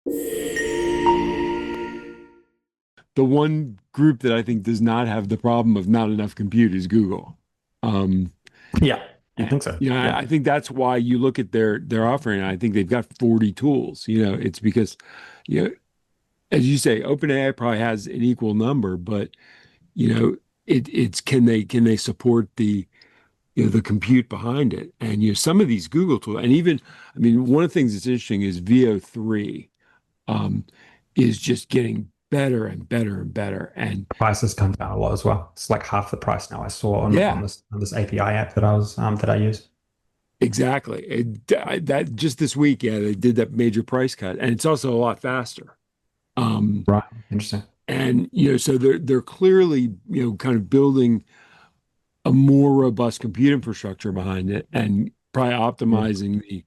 The one group that I think does not have the problem of not enough compute is Google. Um, Yeah, I think so. Yeah. I think that's why you look at their offering. I think they've got 40 tools. It's because, you know, as you say, OpenAI probably has an equal number, but you know, it's can they support the compute behind it? And some of these Google tools, and even I mean, one of the things that's interesting is VO3 um, is just getting better and better and better. And Prices come down a lot as well. It's like half the price now I saw on yeah, this API app that I use. exactly. That just this week, yeah, they did that major price cut, and it's also a lot faster. Um, Right. Interesting. and so they're clearly kind of building a more robust compute infrastructure behind it, and probably Mm. optimizing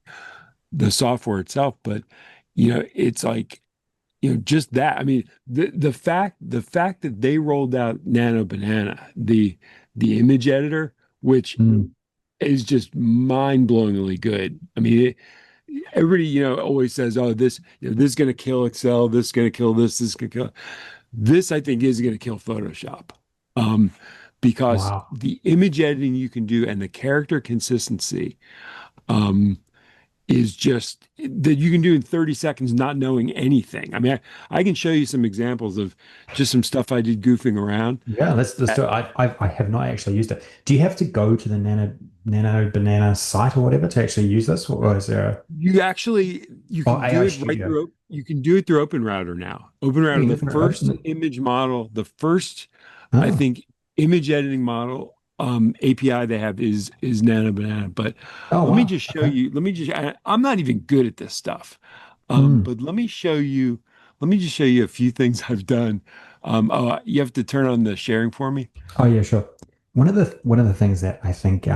the software itself. But it's like just that. I mean, the fact that they rolled out Nano Banana, the image editor, which Mm. is just mind-blowingly good. I mean, everybody always says, "Oh, this is going to kill Excel. This is going to kill this. This is going to kill." This, I think, is going to kill Photoshop, um, because Wow. the image editing you can do and the character consistency. Um, is just that you can do in 30 seconds not knowing anything. I mean, I can show you some examples of just some stuff I did goofing around. Yeah, let's Uh, do it. I have not actually used it. Do you have to go to the Nano Banana site or whatever to actually use this, or is there you oh can do AI it right Studio? through, you can do it through OpenRouter now. Oh, OpenRouter, you the open it, first open it. image model, the first, I Oh, think, image editing model API they have is Nano Banana. But oh let me wow. just show Okay. you. I'm not even good at this stuff. Hmm. But let me just show you a few things I've done. You have to turn on the sharing for me. Oh yeah, sure. One of the things that I think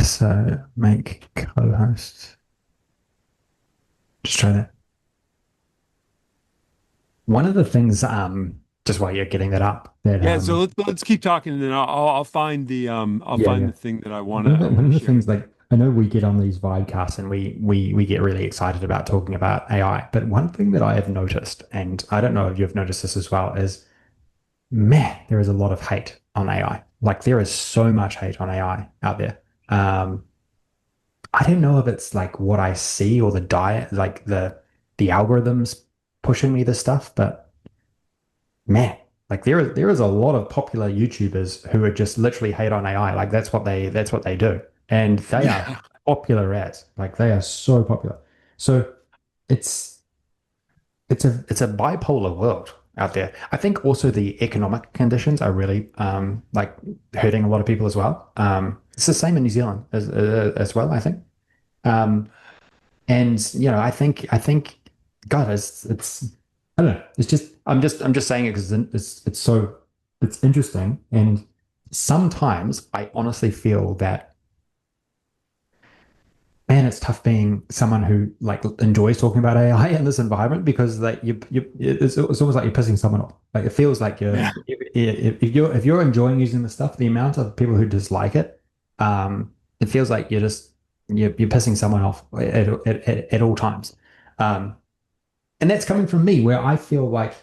so make co-host. Just try that. One of the things just while you're getting that up that Yeah, so let's keep talking, and then I'll find I'll yeah, find yeah. the thing that One of I the one want of to the share. things like I know we get on these vibecasts and we get really excited about talking about AI, but one thing that I have noticed, and I don't know if you've noticed this as well, is man, there is a lot of hate on AI. Like there is so much hate on AI out there. Um, I don't know if it's like what I see or the diet, like the algorithms pushing me this stuff, but man, like there is a lot of popular YouTubers who are just literally hate on AI. Like that's what they do. And they are Yeah, popular as like they are so popular. So it's it's a bipolar world out there. I think also the economic conditions are really like hurting a lot of people as well. It's the same in New Zealand as well, I think. Um, and I think, God, it's I don't know. It's just I'm just saying it because it's so it's interesting, and sometimes I honestly feel that man, it's tough being someone who like enjoys talking about AI in this environment because like it's almost like you're pissing someone off. Like it feels like yeah. if you're enjoying using the stuff, the amount of people who dislike it, it feels like you're pissing someone off at all times. Um, and that's coming from me where I feel like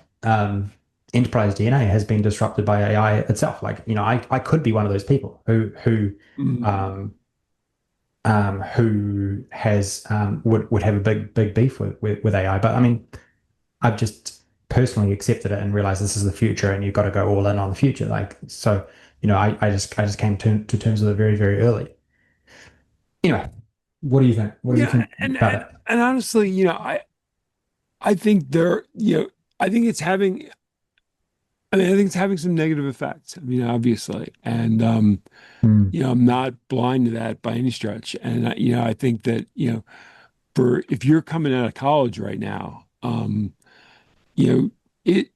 enterprise DNA has been disrupted by AI itself. Like, I could be one of those people Mm. um, who has would have a big beef with AI. But I mean, I've just personally accepted it and realized this is the future, and you've got to go all in on the future. Like so, I just came to terms with it very very early. Anyway, what do you think? What do you Yeah, think and about and it? and honestly, I think I think it's having I think it's having some negative effects. I mean, obviously, and Mm, I'm not blind to that by any stretch. And I think that for if you're coming out of college right now, you know, it.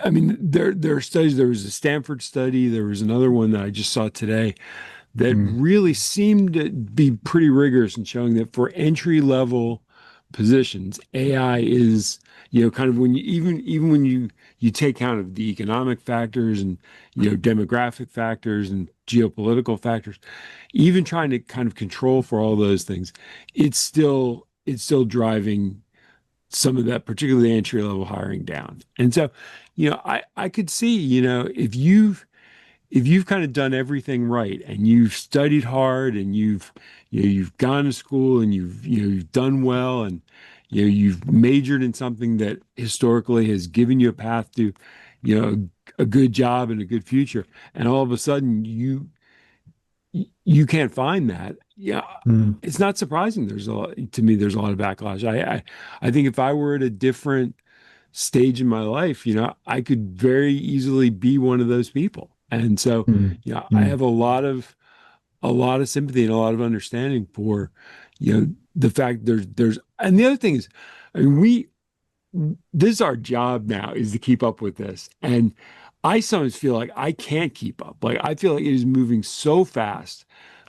I mean, there are studies. There was a Stanford study. There was another one that I just saw today that mm, really seemed to be pretty rigorous in showing that for entry level positions. AI is, kind of when you even when you take count of the economic factors and demographic factors and geopolitical factors, even trying to kind of control for all those things, it's still driving some of that, particularly entry level hiring down. And so, I could see, if you've kind of done everything right and you've studied hard and you've gone to school and you've done well and you've majored in something that historically has given you a path to a good job and a good future, and all of a sudden you can't find that. Yeah, Mm, it's not surprising. There's a lot of backlash. I think if I were at a different stage in my life, I could very easily be one of those people. And so, mm, I mm, have a lot of sympathy and a lot of understanding for, the fact and the other thing is, I mean, this is our job now, is to keep up with this. And I sometimes feel like I can't keep up. Like I feel like it is moving so fast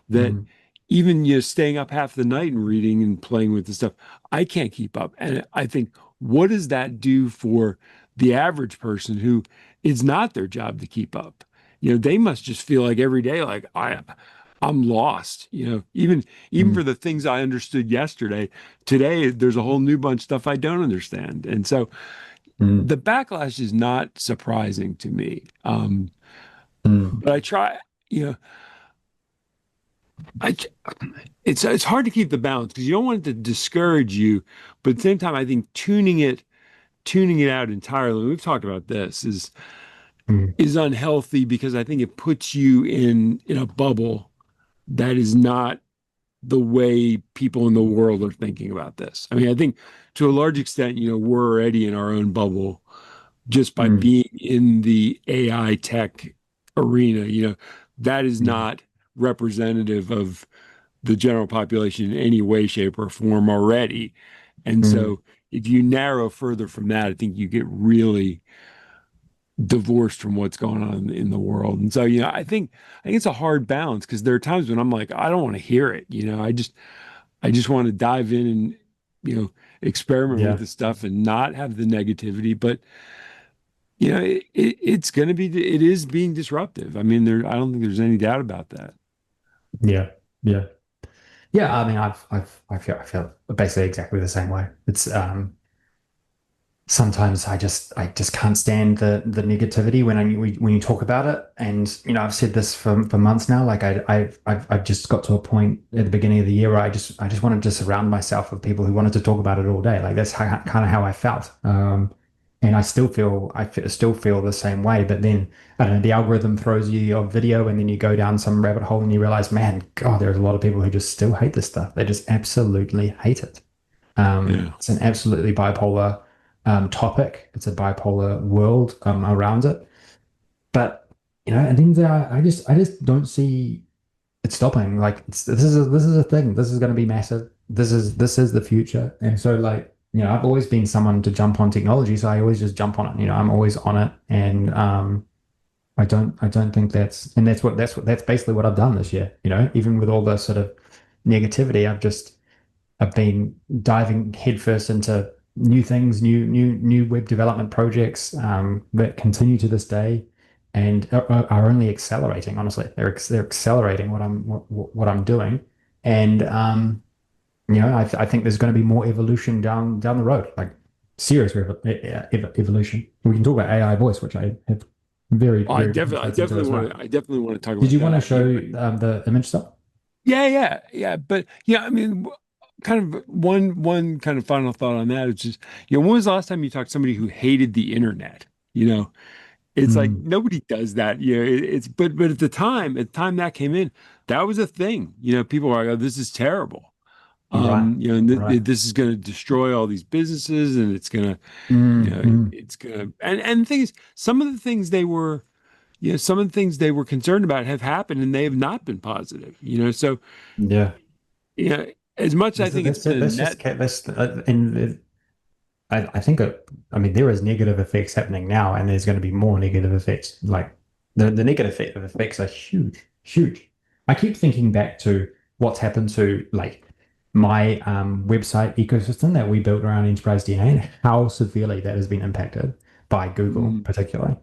that mm, even staying up half the night and reading and playing with the stuff, I can't keep up. And I think, what does that do for the average person who it's not their job to keep up? They must just feel like every day, like I'm lost. Even mm, for the things I understood yesterday, today there's a whole new bunch of stuff I don't understand. And so mm, the backlash is not surprising to me. mm, But I try, you know, I it's hard to keep the balance because you don't want it to discourage you, but at the same time, I think tuning it out entirely. We've talked about this mm, is unhealthy because I think it puts you in a bubble that is not the way people in the world are thinking about this. I mean, I think to a large extent, we're already in our own bubble just by mm, being in the AI tech arena. That is mm, not representative of the general population in any way, shape, or form already. And mm, so if you narrow further from that, I think you get really divorced from what's going on in the world. And so, I think it's a hard balance because there are times when I'm like, I don't want to hear it. I just want to dive in and, experiment with yeah. the stuff and not have the negativity. But, it is being disruptive. I mean, I don't think there's any doubt about that. Yeah. Yeah. Yeah. I mean, I feel basically exactly the same way. It's sometimes I just can't stand the negativity when you talk about it. And I've said this for months now. Like I've just got to a point at the beginning of the year where I just wanted to surround myself with people who wanted to talk about it all day. Like that's kind of how I felt. And still feel the same way. But then I don't know, the algorithm throws you your video, and then you go down some rabbit hole, and you realize, man, God, there's a lot of people who just still hate this stuff. They just absolutely hate it. Yeah. It's an absolutely bipolar topic. It's a bipolar world around it. But at the end of the day, I just don't see it stopping. Like this is a thing. This is going to be massive. This is the future. And so like I've always been someone to jump on technology, so I always just jump on it. I'm always on it, and I don't think that's basically what I've done this year. Even with all the sort of negativity, I've been diving headfirst into new things, new web development projects that continue to this day, and are only accelerating. Honestly, they're accelerating what I'm doing, and I think there's going to be more evolution down the road, like serious evolution. We can talk about AI voice, which I have very Oh, I very deep definitely, I insights into definitely as want well. to, I definitely want to talk Did about you want to that. show the image stuff? Yeah, yeah, yeah. But I mean, kind of one kind of final thought on that is just, when was the last time you talked to somebody who hated the internet? It's like Mm, nobody does that. But at the time that came in, that was a thing. People were like, "Oh, this is terrible." right, And right. this is going to destroy all these businesses, and it's gonna, Mm, mm. it's gonna. And the thing is, some of the things they were concerned about have happened, and they have not been positive. So Yeah. you know, as much as I think it's been a That's just net. that's and I think I mean there is negative effects happening now, and there's going to be more negative effects. Like the negative effects are huge, huge. I keep thinking back to what's happened to like my website ecosystem that we built around enterprise DNA and how severely that has been impacted by Google, Mm. particularly,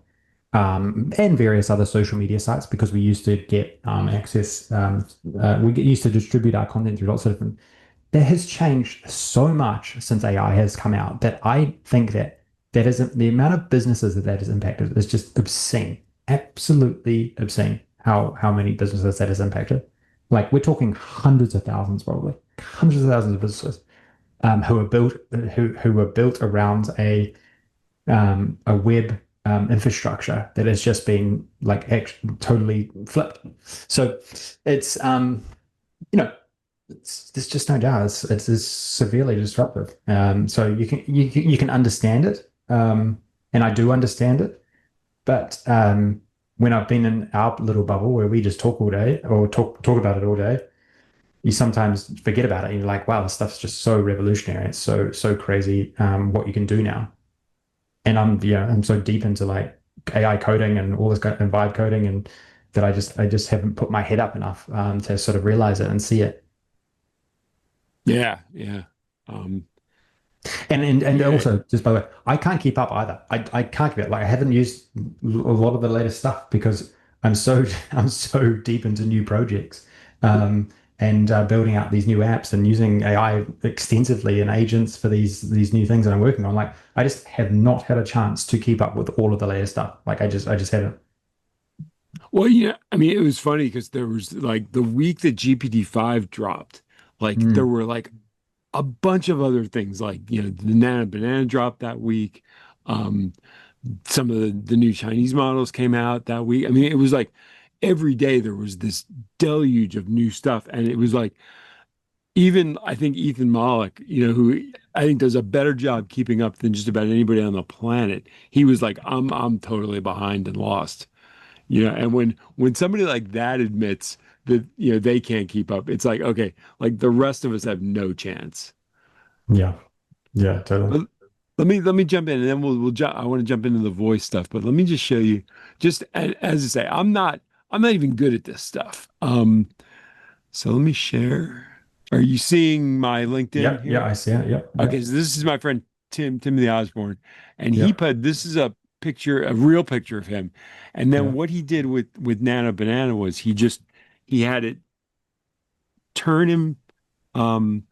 and various other social media sites because we used to get access. Used to distribute our content through lots of different. That has changed so much since AI has come out that I think that that isn't the amount of businesses that has impacted is just obscene, absolutely obscene. How many businesses that has impacted? Like we're talking hundreds of thousands, probably hundreds of thousands of businesses who are built who were built around a web infrastructure that has just been like totally flipped. So it's you know there's just no doubt it's severely disruptive. So you can understand it, and I do understand it, but when I've been in our little bubble where we just talk all day or talk about it all day, you sometimes forget about it. You're like, wow, this stuff's just so revolutionary. It's so crazy what you can do now. And I'm so deep into like AI coding and all this kind of and vibe coding and that I just haven't put my head up enough to sort of realize it and see it. Yeah, yeah. Um, And yeah. also, just by the way, I can't keep up either. I can't keep it. Like I haven't used a lot of the latest stuff because I'm so I'm so deep into new projects, and building out these new apps and using AI extensively and agents for these new things that I'm working on. Like I just have not had a chance to keep up with all of the latest stuff. Like I just haven't. Well, yeah, I mean, it was funny because there was like the week that GPT-5 dropped, like there Mm, were like a bunch of other things, like, the Nana Banana dropped that week. Um, some of the new Chinese models came out that week. I mean, it was like every day there was this deluge of new stuff. And it was like, even I think Ethan Mollick, who I think does a better job keeping up than just about anybody on the planet. He was like, I'm totally behind and lost. And when somebody like that admits that, they can't keep up, it's like, okay, like the rest of us have no chance. yeah, yeah, totally. But let me jump in, and then we'll jump. I want to jump into the voice stuff, but let me just show you. Just as I say, I'm not even good at this stuff. So let me share. Are you seeing my LinkedIn Yeah, yeah, here? I see it. Yep, Okay, yep, so this is my friend Timothy Osborne, and he yep, put this is a real picture of him, and then yeah, what he did with Nana Banana was he had it turn him. Um,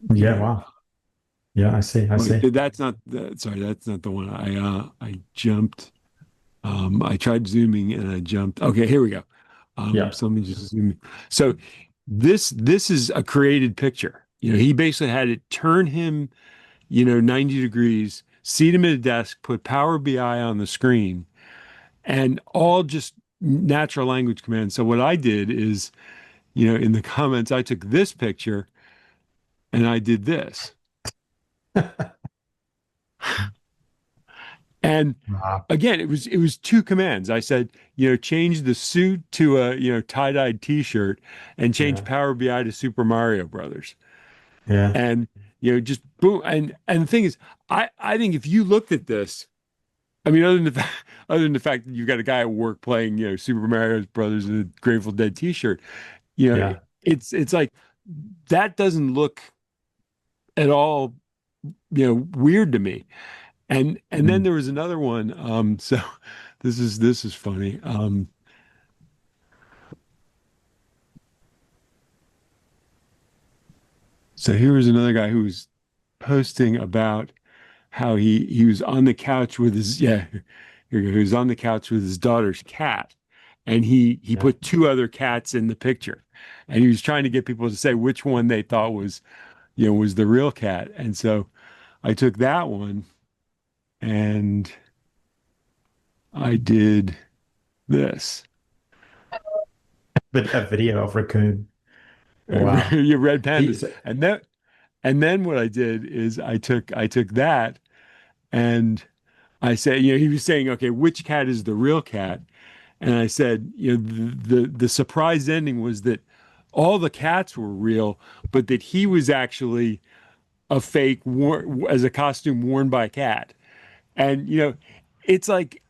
yeah. here, Wow. Yeah, I see. I wait, see. that's not the sorry, that's not the one. I jumped. I tried zooming and I jumped. Okay, here we go. Yeah, So let me just zoom in. So this is a created picture. He basically had it turn him, 90 degrees, seat him at a desk, put Power BI on the screen, and all just natural language commands. So what I did is, in the comments, I took this picture and I did this. And wow. again, it was two commands. I said, change the suit to a, tie-dyed t-shirt and change Yeah, Power BI to Super Mario Brothers. yeah. And, just boom. And the thing is, I think if you looked at this, I mean, other than the fact that you've got a guy at work playing, Super Mario Brothers in a Grateful Dead t-shirt, Yeah. it's like that doesn't look at all, weird to me. And then Mm. there was another one. So this is funny. So here was another guy who was posting about how he was on the couch with his here you go. He was on the couch with his daughter's cat, and he Yeah. put two other cats in the picture, and he was trying to get people to say which one they thought was the real cat. And so I took that one and I did this. But a video of raccoon. Wow. You red pandas, So- and then what I did is I took that and I said, he was saying, okay, which cat is the real cat? And I said, the surprise ending was that all the cats were real, but that he was actually a fake as a costume worn by a cat. And it's like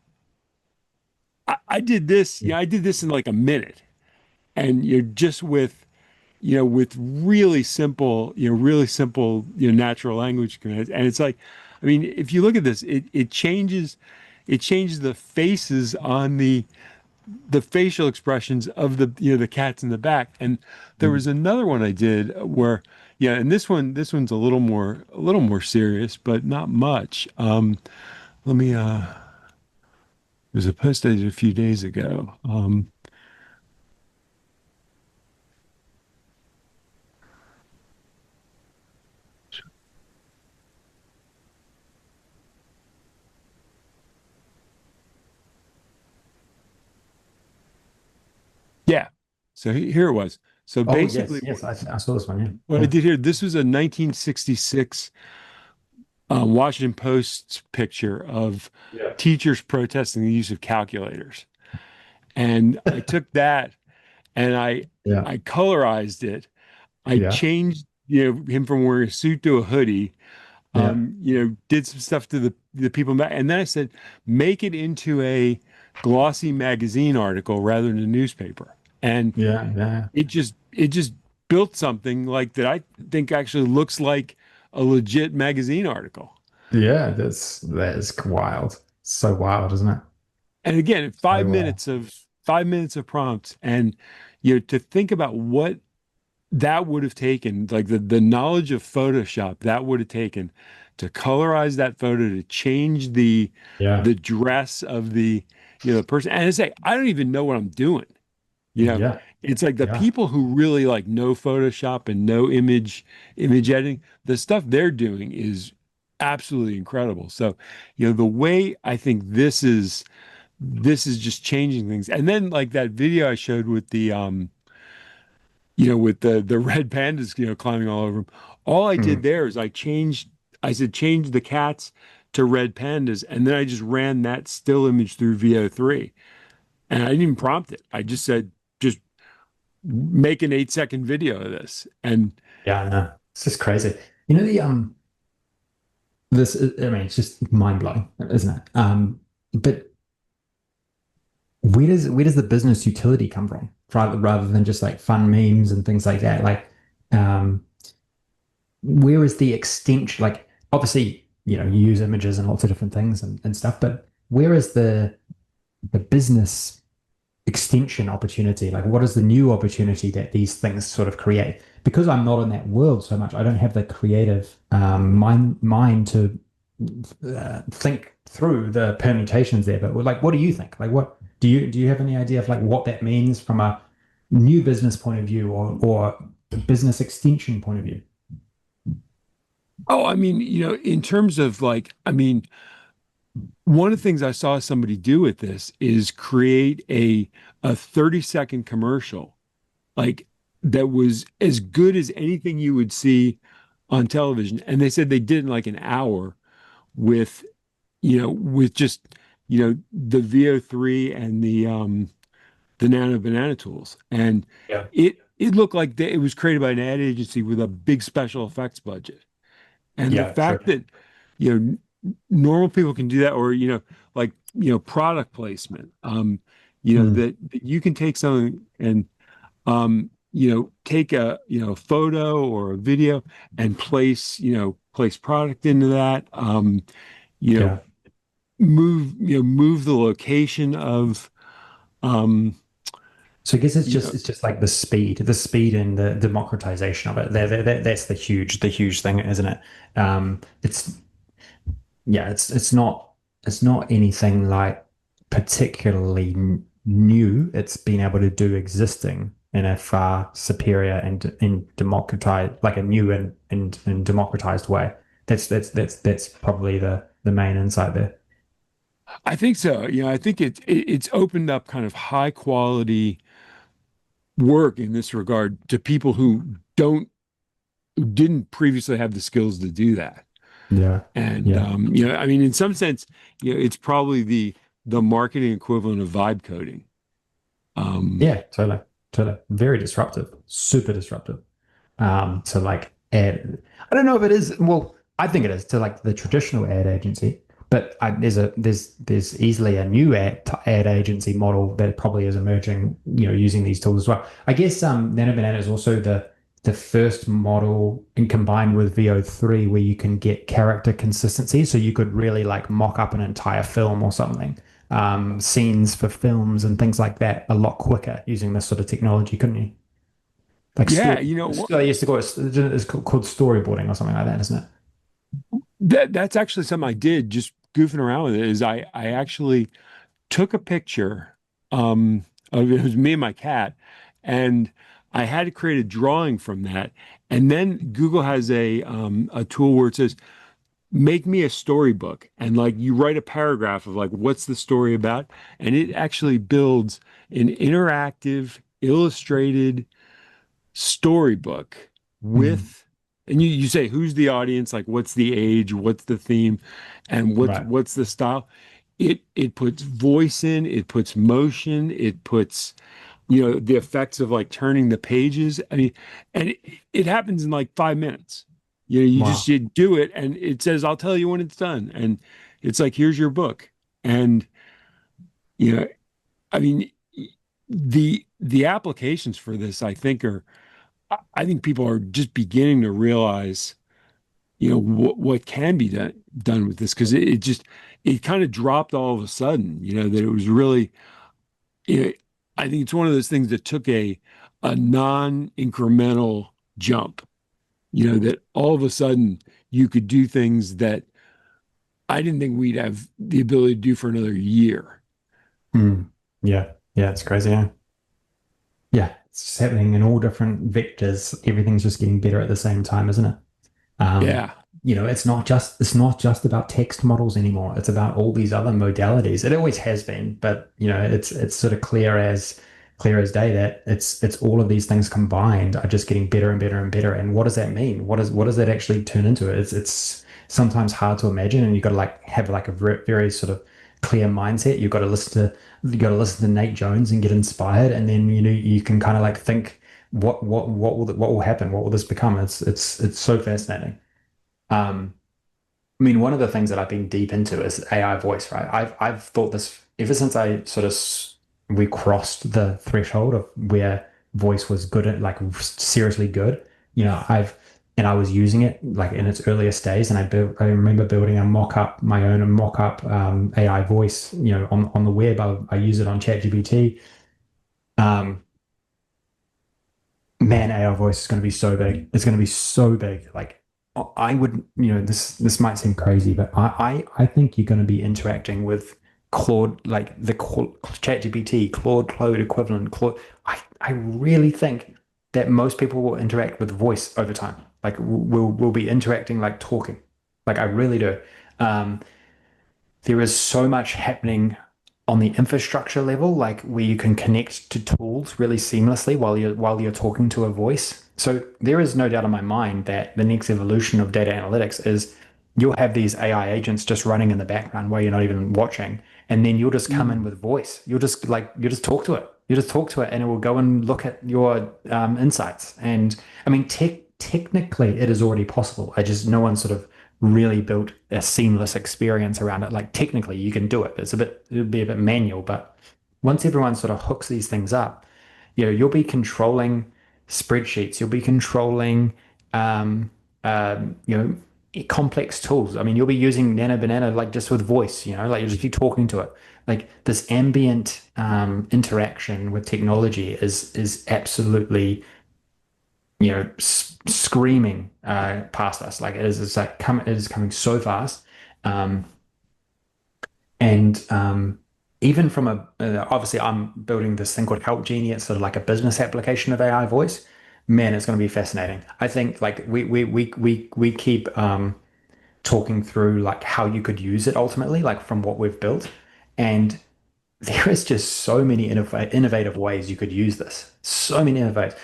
I did this, yeah. I did this in like a minute, and you're just with. with really simple, natural language commands. And it's like, I mean, if you look at this, it changes the faces on the facial expressions of the cats in the back. And there was another one I did where, yeah, and this one's a little more serious, but not much. Let me there's a post I did a few days ago. Yeah. So here it was. So Oh yes, basically, yes, I saw this one. what I Yeah, did here, this was a 1966 Washington Post picture of yeah, teachers protesting the use of calculators. And I took that and I yeah, I colorized it. I yeah, changed, him from wearing a suit to a hoodie. yeah, Did some stuff to the people back, and then I said, make it into a glossy magazine article rather than a newspaper. And yeah, yeah, it just built something like that I think actually looks like a legit magazine article. yeah. That is wild. So wild, isn't it? And again, So wild. 5 minutes of prompts, and to think about what that would have taken, like the knowledge of Photoshop that would have taken to colorize that photo, to change the Yeah, the dress of the person. And I say, I don't even know what I'm doing. You know, yeah, it's like the yeah, people who really like know Photoshop and know image editing, the stuff they're doing is absolutely incredible. So, the way I think this is just changing things. And then like that video I showed with the red pandas, climbing all over them. All I did mm, there is I said change the cats to red pandas, and then I just ran that still image through VO3. And I didn't even prompt it. I just said, just make an 8-second video of this. And yeah. No, it's just crazy. You know the this. I mean, it's just mind blowing, isn't it? But where does the business utility come from, rather than just like fun memes and things like that? Like, um, where is the extension? Like, obviously, you use images and lots of different things and stuff, but where is the business extension opportunity? Like, what is the new opportunity that these things sort of create? Because I'm not in that world so much, I don't have the creative mind to think through the permutations there. But like, what do you think? Like, what do you have any idea of like what that means from a new business point of view, or business extension point of view? oh, I mean, in terms of like, I mean, one of the things I saw somebody do with this is create a 30-second commercial, like, that was as good as anything you would see on television. And they said they did it in like an hour with, with just, the VO3 and the Nano Banana tools. And Yeah. it looked like it was created by an ad agency with a big special effects budget. And the Yeah, fact true. that, normal people can do that, or, like, product placement, Mm, that you can take something and, take a photo or a video and place product into that, you know, yeah. move the location of, um, So I guess it's you just know, it's just like the speed and the democratization of it. That's the huge thing, isn't it? It's yeah, it's not anything like particularly new. It's been able to do existing in a far superior and democratized, like a new and democratized way. That's probably the main insight there. I think so. I think it's opened up kind of high quality work in this regard to people who didn't previously have the skills to do that. Yeah, And yeah. I mean, in some sense, it's probably the marketing equivalent of vibe coding. Um, Yeah, totally, totally. Very disruptive, super disruptive. To like ad, I don't know if it is. Well, I think it is to like the traditional ad agency, but there's easily a new ad agency model that probably is emerging, using these tools as well. I guess Nano Banana is also the first model and combined with VO3 where you can get character consistency. So you could really like mock up an entire film or something, scenes for films and things like that a lot quicker using this sort of technology, couldn't you? Like Yeah, story, you know what? I used to call it, it's called storyboarding or something like that, isn't it? That's actually something I did just goofing around with it is I actually took a picture of it was me and my cat and I had to create a drawing from that. And then Google has a tool where it says make me a storybook and like you write a paragraph of like what's the story about and it actually builds an interactive illustrated storybook Mm, with and you say who's the audience, like what's the age, what's the theme, and what's right. what's the style. It puts voice in, it puts motion, it puts the effects of like turning the pages. I mean, and it happens in like 5 minutes. You just Wow. you do it and it says, I'll tell you when it's done. And it's like, here's your book. And you know, I mean, the applications for this, I think, I think people are just beginning to realize, what can be done with this because it just it kind of dropped all of a sudden, that it was really, it, I think it's one of those things that took a non-incremental jump, that all of a sudden you could do things that I didn't think we'd have the ability to do for another year. Mm, yeah. Yeah. It's crazy. Yeah. Yeah. It's just happening in all different vectors. Everything's just getting better at the same time, isn't it? Um, Yeah. it's not just about text models anymore. It's about all these other modalities. It always has been, but it's sort of clear as day that it's all of these things combined are just getting better and better and better. And what does that mean? What does that actually turn into? It's sometimes hard to imagine, and you've got to like have like a very sort of clear mindset. You got to listen to Nate Jones and get inspired, and then you can kind of like think what will happen? What will this become? It's so fascinating. Um, I mean, one of the things that I've been deep into is AI voice, right? I've thought this ever since I sort of we crossed the threshold of where voice was good at like seriously good. I was using it like in its earliest days, and I remember building my own mock-up AI voice, on the web. I use it on ChatGPT. Um, Man, AI voice is going to be so big. It's going to be so big. Like I would, this might seem crazy, but I think you're going to be interacting with Claude, like the ChatGPT, Claude equivalent, Claude. I really think that most people will interact with voice over time. Like we'll be interacting like talking. Like I really do. Um, there is so much happening on the infrastructure level, like where you can connect to tools really seamlessly while you're talking to a voice. So there is no doubt in my mind that the next evolution of data analytics is you'll have these AI agents just running in the background while you're not even watching, and then you'll just come in Mm. with voice. You just talk to it. You just talk to it, and it will go and look at your insights. And I mean, technically, it is already possible. I just no one sort of really built a seamless experience around it. Like technically you can do it. It'll be a bit manual, but once everyone sort of hooks these things up, you'll be controlling spreadsheets, you'll be controlling um, um, you know, complex tools. I mean, you'll be using Nano Banana like just with voice, like you'll just be talking to it. Like this ambient interaction with technology is absolutely screaming past us. Like it is coming so fast. Um, and even from obviously I'm building this thing called Help Genie. It's sort of like a business application of AI voice. Man, it's going to be fascinating. I think like we keep talking through like how you could use it ultimately, like from what we've built. And there is just so many innovative ways you could use this. So many innovative.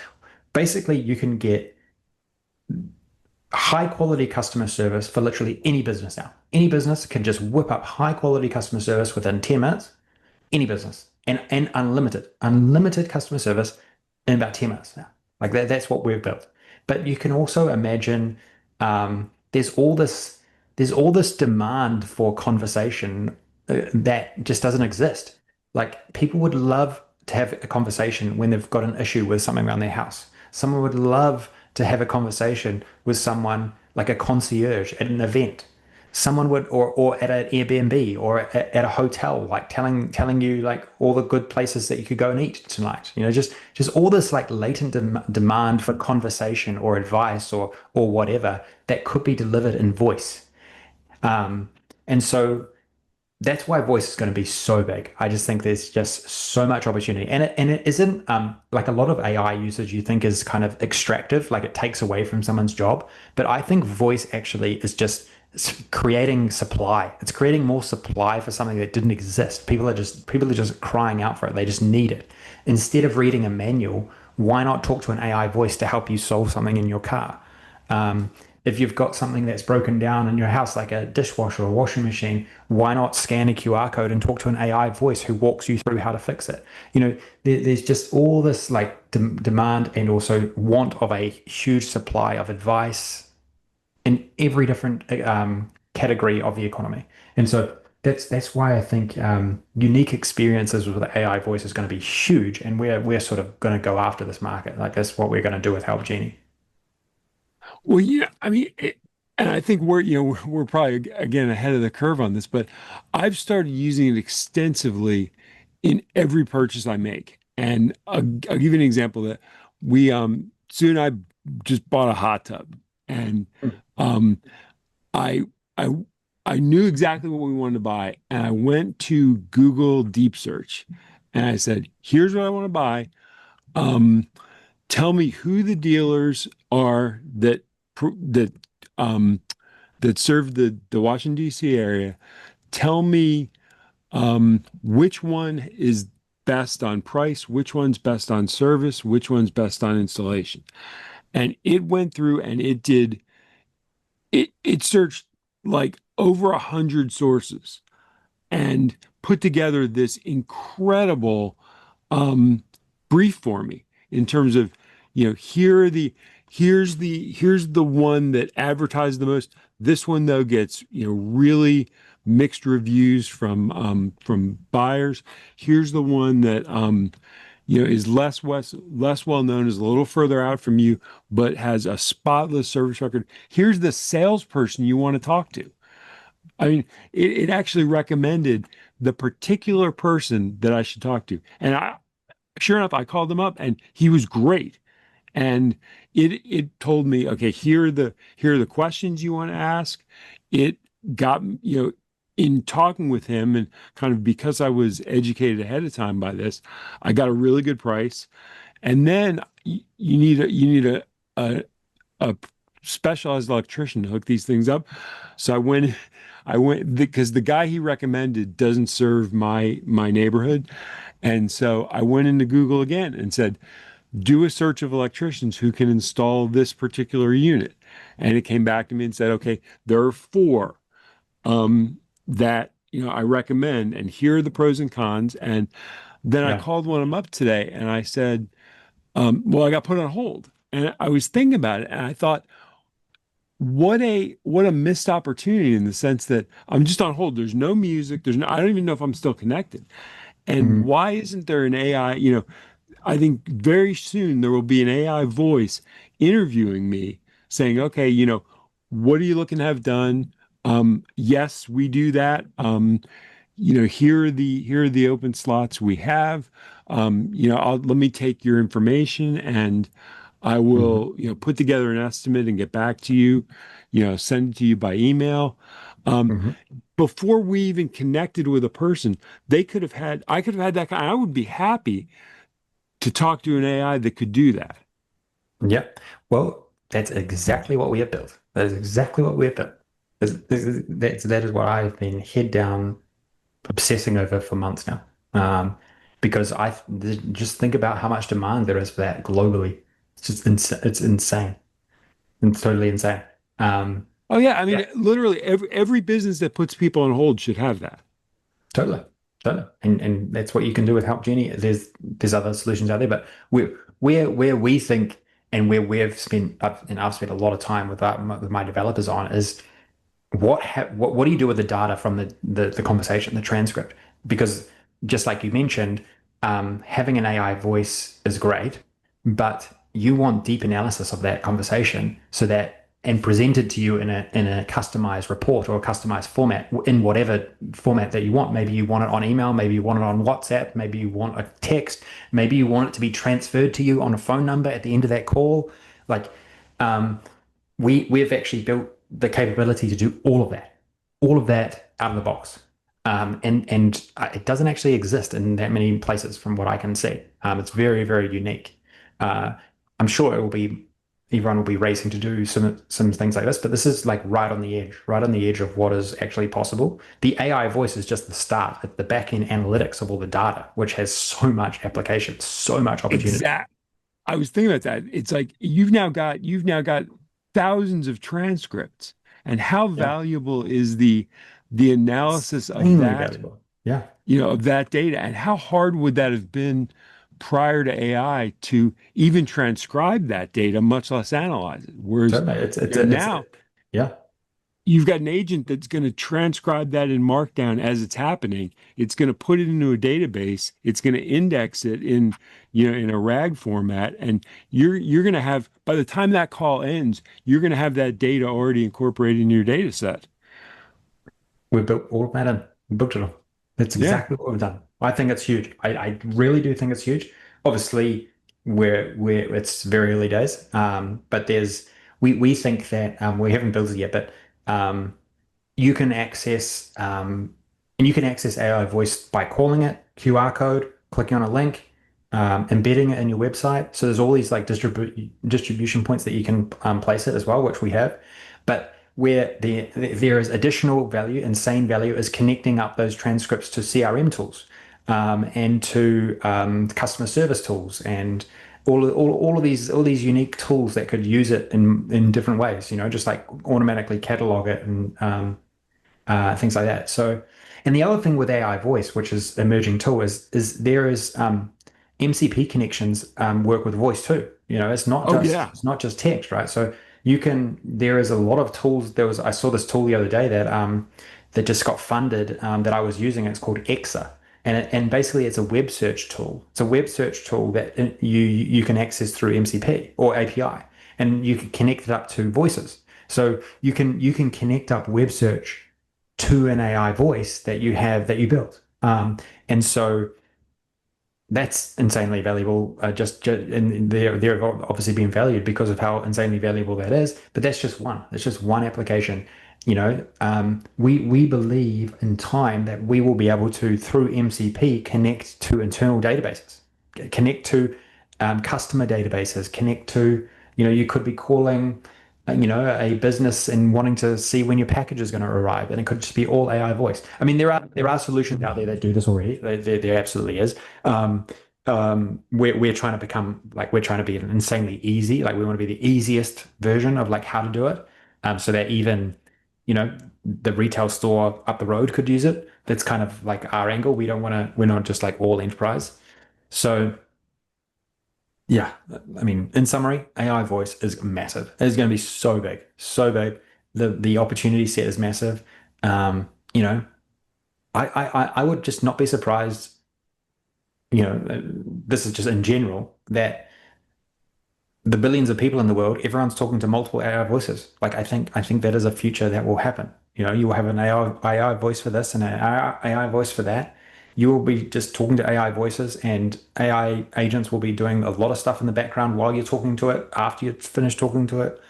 Basically, you can get high quality customer service for literally any business now. Any business can just whip up high quality customer service within 10 minutes. Any business and unlimited customer service in about 10 minutes now. Like that's what we've built. But you can also imagine there's all this demand for conversation that just doesn't exist. Like people would love to have a conversation when they've got an issue with something around their house. Someone would love to have a conversation with someone like a concierge at an event. Someone would, or at an Airbnb or at a hotel, like telling you like all the good places that you could go and eat tonight. Just all this like latent demand for conversation or advice or whatever that could be delivered in voice. Um, and so that's why voice is going to be so big. I just think there's just so much opportunity, and it isn't like a lot of AI usage you think is kind of extractive, like it takes away from someone's job. But I think voice actually is just creating supply. It's creating more supply for something that didn't exist. People are just crying out for it. They just need it. Instead of reading a manual, why not talk to an AI voice to help you solve something in your car? Um, if you've got something that's broken down in your house, like a dishwasher or a washing machine, why not scan a QR code and talk to an AI voice who walks you through how to fix it? There's just all this like demand and also want of a huge supply of advice in every different category of the economy. And so that's why I think unique experiences with the AI voice is going to be huge, and we're sort of going to go after this market. Like that's what we're going to do with Help Genie. Well, yeah, I mean, and I think we're probably again ahead of the curve on this, but I've started using it extensively in every purchase I make. And I'll give you an example that Sue and I just bought a hot tub, and um I I I knew exactly what we wanted to buy, and I went to Google Deep Search, and I said, "Here's what I want to buy. Um, Tell me who the dealers are that um, that serve the Washington D.C. area. Tell me which one is best on price, which one's best on service, which one's best on installation." And it went through and it searched like over 100 sources and put together this incredible um, brief for me in terms of, here are here's the one that advertised the most. This one though gets, really mixed reviews from buyers. Here's the one that is less well known, is a little further out from you, but has a spotless service record. Here's the salesperson you want to talk to. I mean, it actually recommended the particular person that I should talk to. And sure enough, I called him up and he was great. And it told me, okay, here are the questions you want to ask. It got, in talking with him and kind of because I was educated ahead of time by this, I got a really good price. And then a, a specialized electrician to hook these things up. So I went because the guy he recommended doesn't serve my neighborhood. And so I went into Google again and said, do a search of electricians who can install this particular unit. And it came back to me and said, okay, there are four that I recommend, and here are the pros and cons. And then I Yeah. called one of them up today and I said, well, I got put on hold. And I was thinking about it and I thought, what a missed opportunity in the sense that I'm just on hold. There's no music. I don't even know if I'm still connected. And Mhm. why isn't there an AI? I think very soon there will be an AI voice interviewing me saying, okay, what are you looking to have done? Yes, we do that. Here are the open slots we have. Let me take your information and I Mhm. will, put together an estimate and get back to you, send it to you by email. Um, Mhm. Before we even connected with a person, I could have had that I would be happy to talk to an AI that could do that. Yeah. Well, that's exactly what we have built. That is exactly what we have built. That is what I've been head down obsessing over for months now. Because just think about how much demand there is for that globally. It's insane. It's totally insane. Um, Oh yeah, I yeah, mean, literally every business that puts people on hold should have that. totally, totally. And that's what you can do with Help Genie. There's other solutions out there, but where we think and where I've spent a lot of time with my developers on is what do you do with the data from the conversation, the transcript? Because just like you mentioned, having an AI voice is great, but you want deep analysis of that conversation so that and presented to you in a customized report or a customized format in whatever format that you want. Maybe you want it on email, maybe you want it on WhatsApp, maybe you want a text, maybe you want it to be transferred to you on a phone number at the end of that call. Like um, we've actually built the capability to do all of that out of the box. And it doesn't actually exist in that many places from what I can see. It's very, very unique. Uh, I'm sure it will be everyone will be racing to do some things like this, but this is like right on the edge of what is actually possible. The AI voice is just the start at the back end analytics of all the data, which has so much application, so much opportunity. Exact. I was thinking about that. It's like you've now got thousands of transcripts, and how Yeah, valuable is the analysis of extremely that, valuable. Yeah. of that data, and how hard would that have been prior to AI to even transcribe that data, much less analyze it? Whereas, Certainly. now Yeah. you've got an agent that's going to transcribe that in Markdown as it's happening. It's going to put it into a database. It's going to index it in a RAG format, and you're going to have, by the time that call ends, you're going to have that data already incorporated in your data set. We built all of that in. We built it all. That's Yeah. exactly what we've done. I think it's huge. I really do think it's huge. Obviously, we're it's very early days. But we think that we haven't built it yet, but um, you can access and you can access AI voice by calling it, QR code, clicking on a link, embedding it in your website. So there's all these like distribution points that you can place it as well, which we have. But where there is additional value, insane value, is connecting up those transcripts to CRM tools and to customer service tools and all of these unique tools that could use it in different ways. Just like automatically catalog it and things like that. So, and the other thing with AI voice, which is emerging too, is there is MCP connections work with voice too. Oh yeah. It's not just text, right? So there is a lot of tools. I saw this tool the other day that just got funded that I was using. It's called Exa. And basically it's a web search tool. It's a web search tool that you can access through MCP or API, and you can connect it up to voices. So you can connect up web search to an AI voice that you built. And so that's insanely valuable. And they're obviously being valued because of how insanely valuable that is. But that's just one. That's just one application. We believe in time that we will be able to, through MCP, connect to internal databases, connect to customer databases, connect to, you could be calling a business and wanting to see when your package is going to arrive, and it could just be all AI voice. I mean, there are solutions out there that do this already. There absolutely is. We're trying to become like we're trying to be insanely easy. Like we want to be the easiest version of like how to do it, so that even the retail store up the road could use it. That's kind of like our angle. We don't want to. We're not just like all enterprise. So yeah, I mean, in summary, AI voice is massive. It's going to be so big, so big. The opportunity set is massive. Um, you know, I would just not be surprised. This is just in general that the billions of people in the world, everyone's talking to multiple AI voices. Like I think that is a future that will happen. You will have an AI voice for this and an AI voice for that. You will be just talking to AI voices, and AI agents will be doing a lot of stuff in the background while you're talking to it, after you've finished talking to it.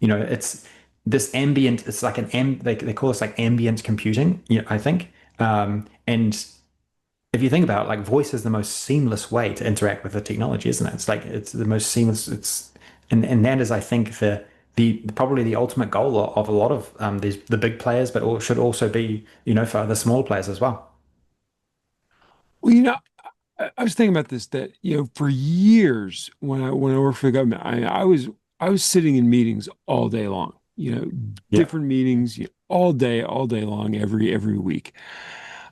It's this ambient, it's like they call this like ambient computing, I think. And if you think about it, like voice is the most seamless way to interact with the technology, isn't it? It's like it's the most seamless. And that is, I think, the probably the ultimate goal of a lot of the big players, but should also be for the small players as well. Well, I was thinking about this, that for years when I worked for the government, I was sitting in meetings all day long, Yeah. different meetings, all day long, every week.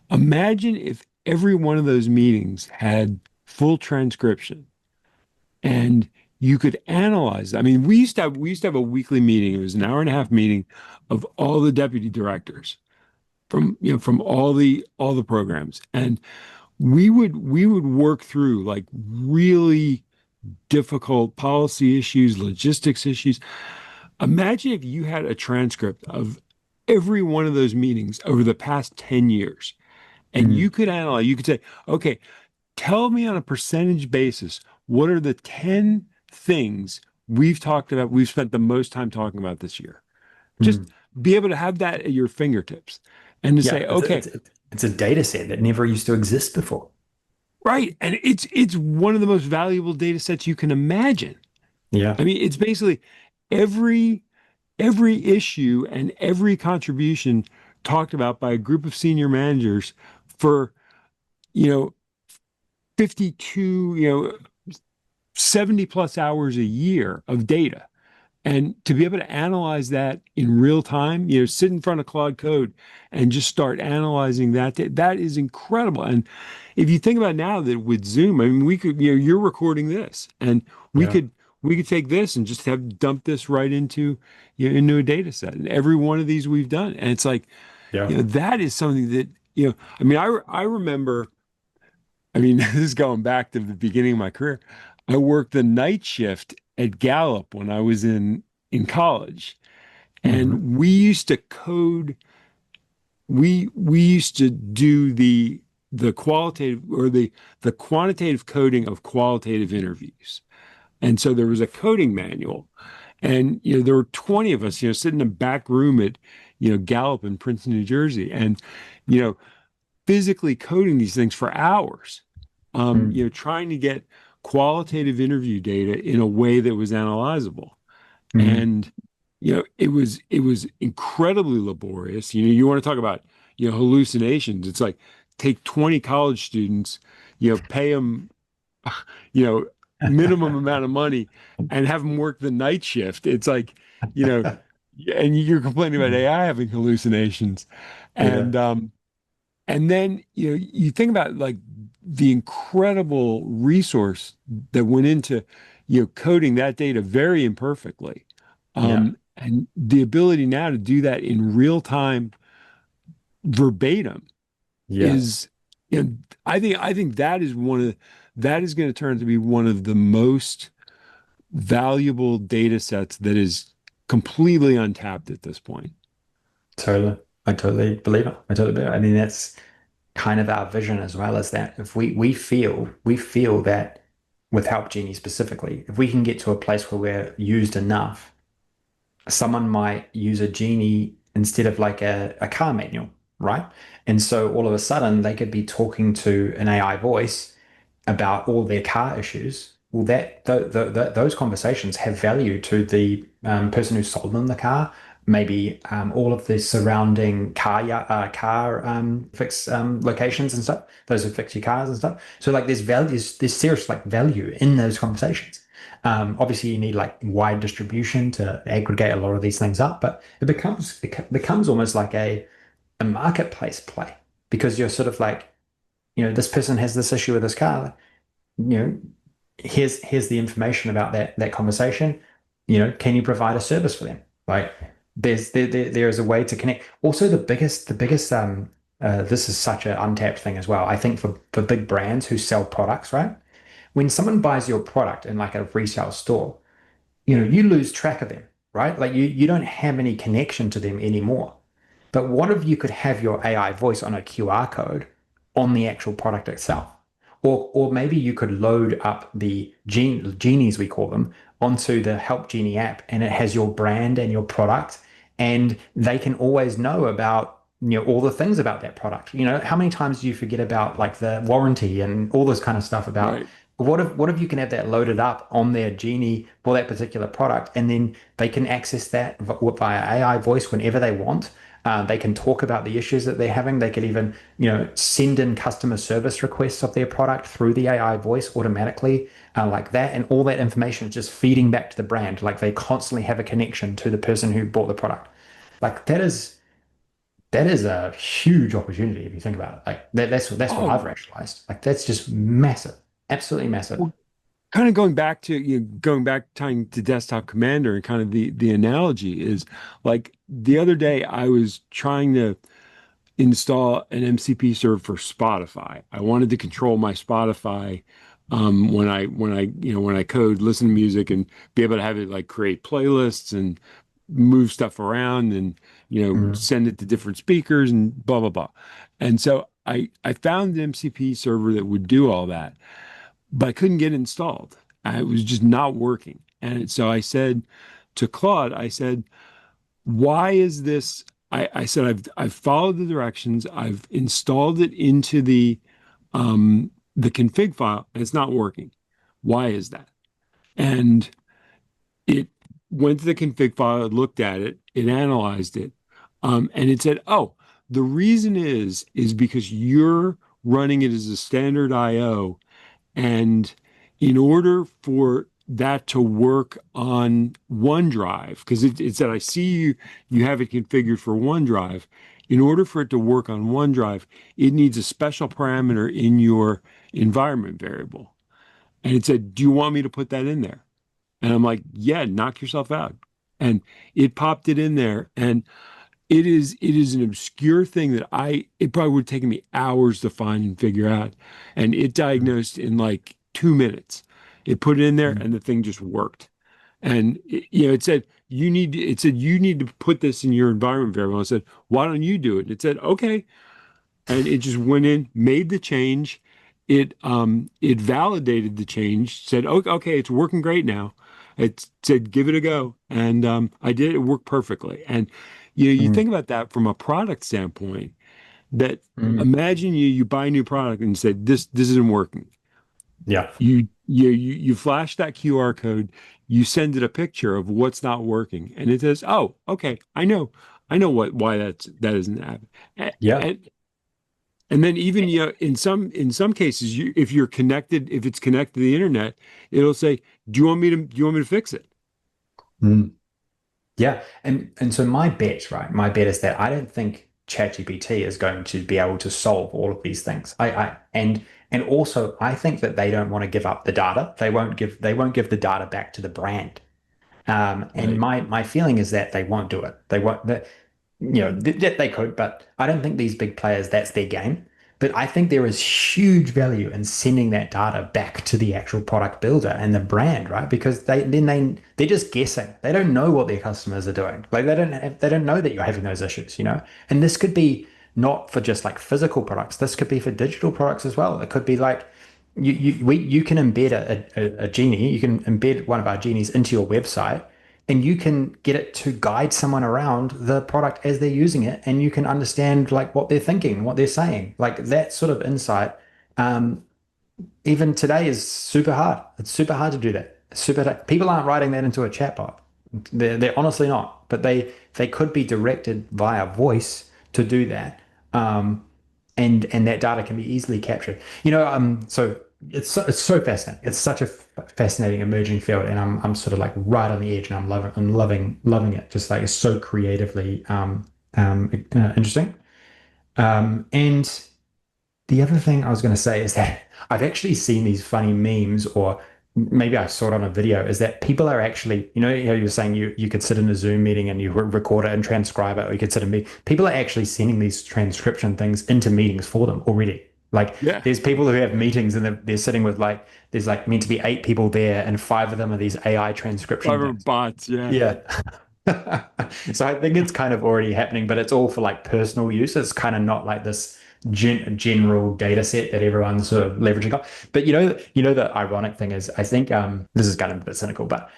Imagine if every one of those meetings had full transcription, and you could analyze. I mean, we used to have a weekly meeting. It was an hour and a half meeting of all the deputy directors from all the programs, and we would work through like really difficult policy issues, logistics issues. Imagine if you had a transcript of every one of those meetings over the past 10 years and you Mm, could analyze, you could say, okay, tell me on a percentage basis, what are the 10 things we've talked about, we've spent the most time talking about this year? Just mm. be able to have that at your fingertips and to say, Yeah, okay, it's a data set that never used to exist before. right. And it's one of the most valuable data sets you can imagine. Yeah, I mean, it's basically every every issue and every contribution talked about by a group of senior managers for, you know, 52, 70 plus hours a year of data. And to be able to analyze that in real time, sit in front of Claude Code and just start analyzing that, that is incredible. And if you think about now that with Zoom, I mean, we could, you're recording this and we yeah, could we could take this and just have dump this right into into a data set. And every one of these we've done. And it's like, yeah. that is something that, I mean, I remember, I mean, this is going back to the beginning of my career. I worked the night shift at Gallup when I was in college, Hmm. and we used to code. We used to do the qualitative or the quantitative coding of qualitative interviews. And so there was a coding manual, and there were 20 of us, sitting in a back room at Gallup in Princeton, New Jersey, and you know physically coding these things for hours, Mm, trying to get qualitative interview data in a way that was analyzable. mm, And, it was incredibly laborious. You want to talk about, hallucinations. It's like take 20 college students, pay them, you know, minimum amount of money and have them work the night shift. It's like, you know, and you're complaining about mm. AI having hallucinations. Yeah, And then, you think about like the incredible resource that went into, coding that data very imperfectly. yeah, And the ability now to do that in real time, verbatim yeah, is, I think that is going to turn to be one of the most valuable data sets that is completely untapped at this point. totally. I totally believe it. I totally believe it. I mean, that's kind of our vision as well, is that if we feel that with Help Genie specifically, if we can get to a place where we're used enough, someone might use a genie instead of like a car manual, right? And so all of a sudden they could be talking to an AI voice about all their car issues. Well, those conversations have value to the person who sold them the car. Maybe all of the surrounding car fix locations and stuff. Those who fix your cars and stuff. So like there's serious like value in those conversations. Obviously, you need like wide distribution to aggregate a lot of these things up, but it becomes almost like a marketplace play because you're sort of like, this person has this issue with this car. You know, here's the information about that conversation. Can you provide a service for them? Like there is a way to connect. Also, the biggest this is such an untapped thing as well. I think for big brands who sell products, right? When someone buys your product in like a resale store, you lose track of them, right? Like you don't have any connection to them anymore. But what if you could have your AI voice on a QR code on the actual product itself? Or maybe you could load up the genies, we call them, onto the Help Genie app and it has your brand and your product, and they can always know about all the things about that product. How many times do you forget about like the warranty and all this kind of stuff about Right. what if you can have that loaded up on their Genie for that particular product, and then they can access that via AI voice whenever they want. They can talk about the issues that they're having. They could even, send in customer service requests of their product through the AI voice automatically, like that, and all that information is just feeding back to the brand. Like they constantly have a connection to the person who bought the product. Like that is a huge opportunity if you think about it. Like that's what I've Oh, rationalized. Like that's just massive, absolutely massive. well, kind of going back to going back tying to desktop commander and kind of the analogy is like the other day I was trying to install an MCP server for Spotify. I wanted to control my Spotify when I code, listen to music and be able to have it like create playlists and move stuff around and Mm, send it to different speakers and blah blah blah. And so I found an MCP server that would do all that, but I couldn't get it installed. It was just not working. And so I said to Claude, I said, why is this? I said I've followed the directions, I've installed it into the config file, and it's not working. Why is that? And it went to the config file, it looked at it, it analyzed it, and it said, "Oh, the reason is because you're running it as a standard I/O, and in order for that to work on OneDrive, because it said, I see you have it configured for OneDrive. In order for it to work on OneDrive, it needs a special parameter in your environment variable." And it said, "Do you want me to put that in there?" And I'm like, "Yeah, knock yourself out." And it popped it in there. And it is an obscure thing that it probably would have taken me hours to find and figure out. And it mm, diagnosed in like 2 minutes. It put it in there mm, and the thing just worked. And it said you need to put this in your environment variable. I said, "Why don't you do it?" And it said, "Okay." And it just went in, made the change. It validated the change, said, "Okay, okay, it's working great now." It said, "Give it a go," and I did. It worked perfectly. And you mm, think about that from a product standpoint. That mm. imagine you buy a new product and say, "This isn't working." Yeah. You flash that QR code, you send it a picture of what's not working, and it says, "Oh, okay, I know why that isn't happening." Yeah. And then even in some cases, if you're connected, if it's connected to the internet, it'll say, do you want me to fix it?" Mm. Yeah. And so my bet, right? My bet is that I don't think ChatGPT is going to be able to solve all of these things. And also I think that they don't want to give up the data. They won't give the data back to the brand. And Right. my feeling is that they won't do it. They won't that they could, but I don't think these big players, that's their game. But I think there is huge value in sending that data back to the actual product builder and the brand, right? Because they're just guessing. They don't know what their customers are doing. Like they don't know that you're having those issues. And this could be not for just like physical products. This could be for digital products as well. It could be like you can embed a genie. You can embed one of our genies into your website, and you can get it to guide someone around the product as they're using it, and you can understand like what they're thinking, what they're saying. Like that sort of insight, um, even today is super hard. It's super hard to do that. People aren't writing that into a chatbot. They're honestly not, but they could be directed via voice to do that. And that data can be easily captured. So it's so fascinating. It's such a fascinating emerging field, and I'm sort of like right on the edge, and I'm loving it. Just like it's so creatively interesting. And the other thing I was going to say is that I've actually seen these funny memes, or maybe I saw it on a video, is that people are actually, how you were saying you could sit in a Zoom meeting and you record it and transcribe it, or you could sit in meet. People are actually sending these transcription things into meetings for them already. Like Yeah. there's people who have meetings and they're sitting with like there's like meant to be 8 people there, and 5 of them are these AI transcription Clever things. bots. Yeah. Yeah. So I think it's kind of already happening, but it's all for like personal use. It's kind of not like this general data set that everyone's sort of leveraging on. But the ironic thing is, I think this is kind of a bit cynical, but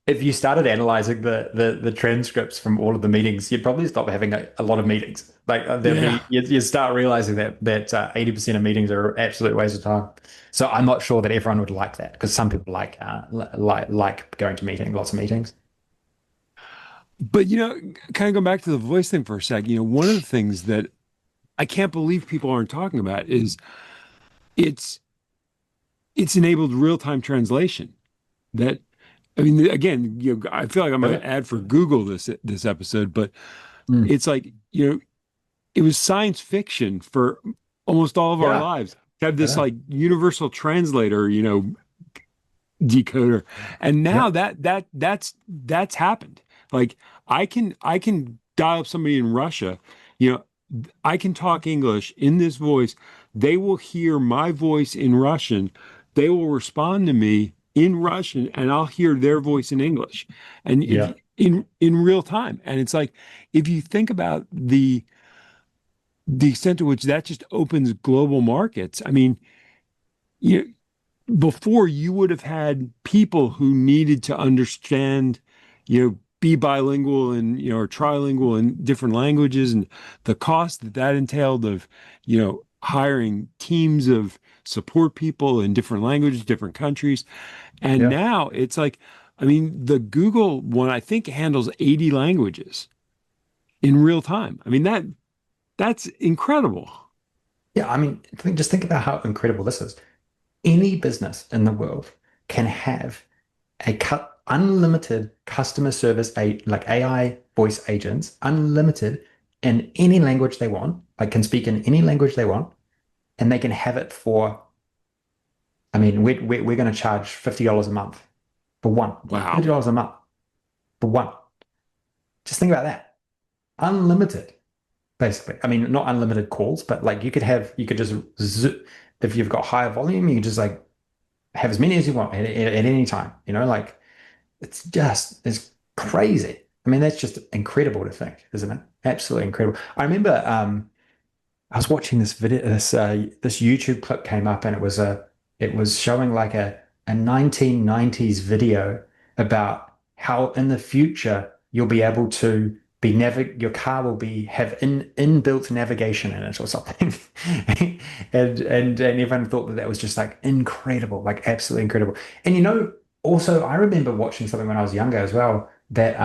if you started analyzing the transcripts from all of the meetings, you'd probably stop having a lot of meetings. Like there'd Yeah. be you start realizing that 80% of meetings are absolute waste of time. So I'm not sure that everyone would like that, because some people like going to meetings, lots of meetings. But kind of go back to the voice thing for a sec. One of the things that I can't believe people aren't talking about is it's it's enabled real-time translation. That I mean, again, I feel like I'm Oh an yeah. ad for Google this episode, but Mm. it's like, it was science fiction for almost all of our Yeah. lives to have this Yeah. like universal translator, decoder. And now Yeah. that's happened. Like I can dial up somebody in Russia, you know, I can talk English in this voice. They will hear my voice in Russian they will respond to me in Russian and I'll hear their voice in English and Yeah. in real time. And it's like if you think about the extent to which that just opens global markets. I mean, you before you would have had people who needed to understand, be bilingual and, or trilingual in different languages and the cost that that entailed of, hiring teams of support people in different languages, different countries. And Yeah. now it's like, I mean, the Google one, I think handles 80 languages in real time. I mean, that's incredible. Yeah. I mean, just think about how incredible this is. Any business in the world can have unlimited customer service, like AI voice agents, unlimited in any language they want, like can speak in any language they want, and they can have it for, I mean, we're going to charge $50 a month for one, Wow. $50 a month for one. Just think about that. Unlimited, basically. I mean, not unlimited calls, but like you could just, if you've got higher volume, you can just like have as many as you want at any time, like it's crazy. I mean, that's just incredible to think, isn't it? Absolutely incredible. I remember I was watching this video, this YouTube clip came up, and it was showing like a 1990s video about how in the future you'll be able to your car will be have inbuilt navigation in it or something, and everyone thought that that was just like incredible, like absolutely incredible. And also I remember watching something when I was younger as well that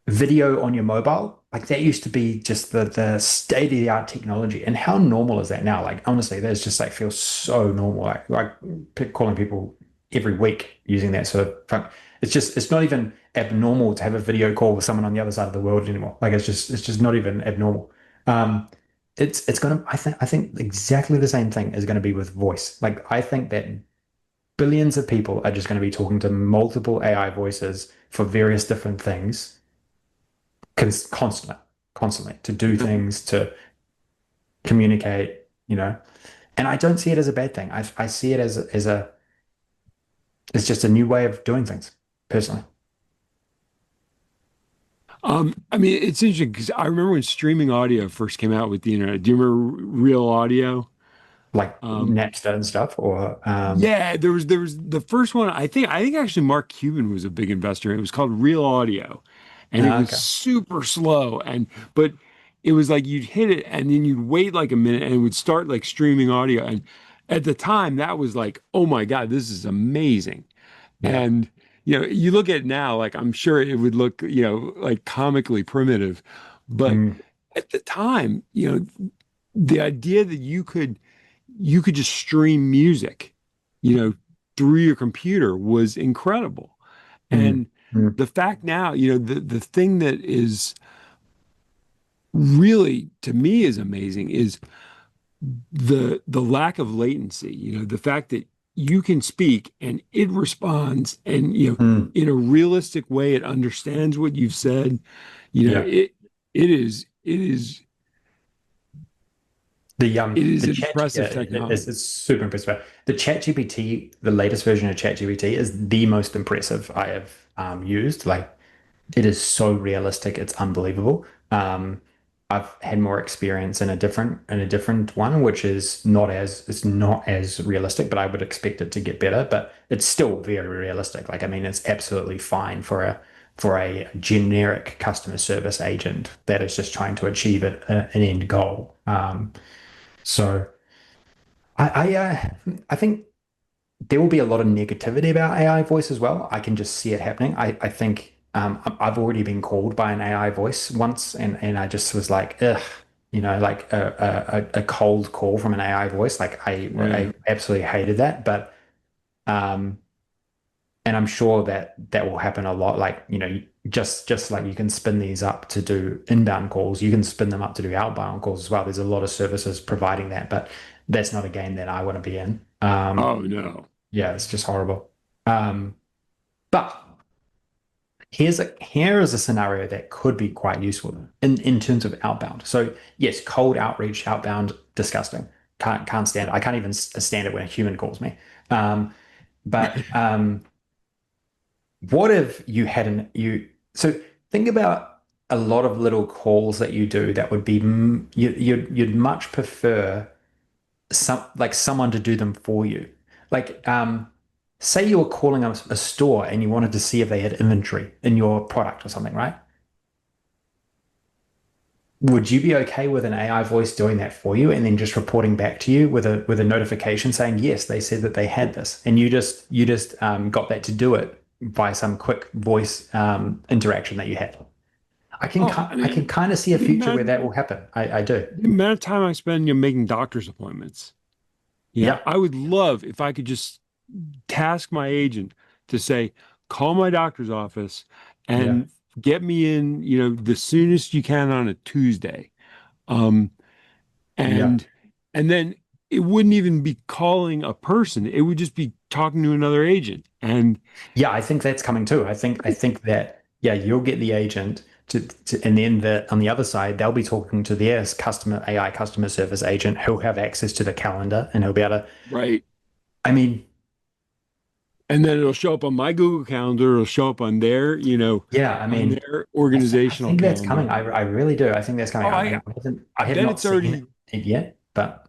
video on your mobile. Like that used to be just the state of the art technology. And how normal is that now? Like honestly, that's just like feels so normal. Like calling people every week using that sort of it's not even abnormal to have a video call with someone on the other side of the world anymore. Like it's just not even abnormal. Um, it's gonna I think exactly the same thing is gonna be with voice. Like I think that billions of people are just going to be talking to multiple AI voices for various different things constantly, constantly to do things, to communicate. And I don't see it as a bad thing. I see it as it's just a new way of doing things, personally. I mean, it's interesting because I remember when streaming audio first came out with the internet. Do you remember Real Audio? Like Um, Napster and stuff, or yeah, there was the first one. I think actually Mark Cuban was a big investor. It was called Real Audio, and it was okay. super slow. But it was like you'd hit it and then you'd wait like a minute and it would start like streaming audio. And at the time, that was like, oh my God, this is amazing. Yeah. And you look at it now, like I'm sure it would look, like comically primitive, but Mm, at the time, the idea that you could just stream music, you know, through your computer was incredible. mm, And mm, the fact now, the thing that is really to me is amazing is the lack of latency, the fact that you can speak and it responds and mm. in a realistic way it understands what you've said. You know, Yeah. it is it is The an chat, yeah, impressive technology. it's super impressive. The chat GPT, the latest version of chat GPT is the most impressive I have used. Like it is so realistic, it's unbelievable. I've had more experience in a different one, which is not as realistic, but I would expect it to get better. But it's still very realistic. Like I mean, it's absolutely fine for a generic customer service agent that is just trying to achieve an end goal. So I think there will be a lot of negativity about AI voice as well. I can just see it happening. I think I've already been called by an AI voice once, and I just was like, ugh, like a cold call from an AI voice. Like Yeah. I absolutely hated that. But um, and I'm sure that that will happen a lot. Like just like you can spin these up to do inbound calls, you can spin them up to do outbound calls as well. There's a lot of services providing that, but that's not a game that I want to be in. Oh no. Yeah, it's just horrible. But here is a scenario that could be quite useful in terms of outbound. So yes, cold outreach, outbound, disgusting. Can't stand it. I can't even stand it when a human calls me. Um, but what if you had an you so think about a lot of little calls that you do that would be you'd much prefer someone to do them for you. Like say you were calling a store and you wanted to see if they had inventory in your product or something, right? Would you be okay with an AI voice doing that for you and then just reporting back to you with a notification saying yes, they said that they had this, and you just got that to do it by some quick voice interaction that you had? Oh, I I can mean, kind of see a the future where amount, that will happen. I do. the amount of time I spend, making doctor's appointments. Yeah, I would love if I could just task my agent to say, call my doctor's office yeah, and get me in, the soonest you can on a Tuesday. Um, yeah. and and then it wouldn't even be calling a person. It would just be talking to another agent. And Yeah, I think that's coming too. I think that yeah, you'll get the agent and then on the other side, they'll be talking to their customer AI customer service agent who'll have access to the calendar and he'll be able to. right. I mean, And then it'll show up on my Google Calendar, it'll show up on their, yeah, on their I organizational think that's calendar. coming. I really do. I think that's coming. Oh, I have then not it's seen already, it yet, but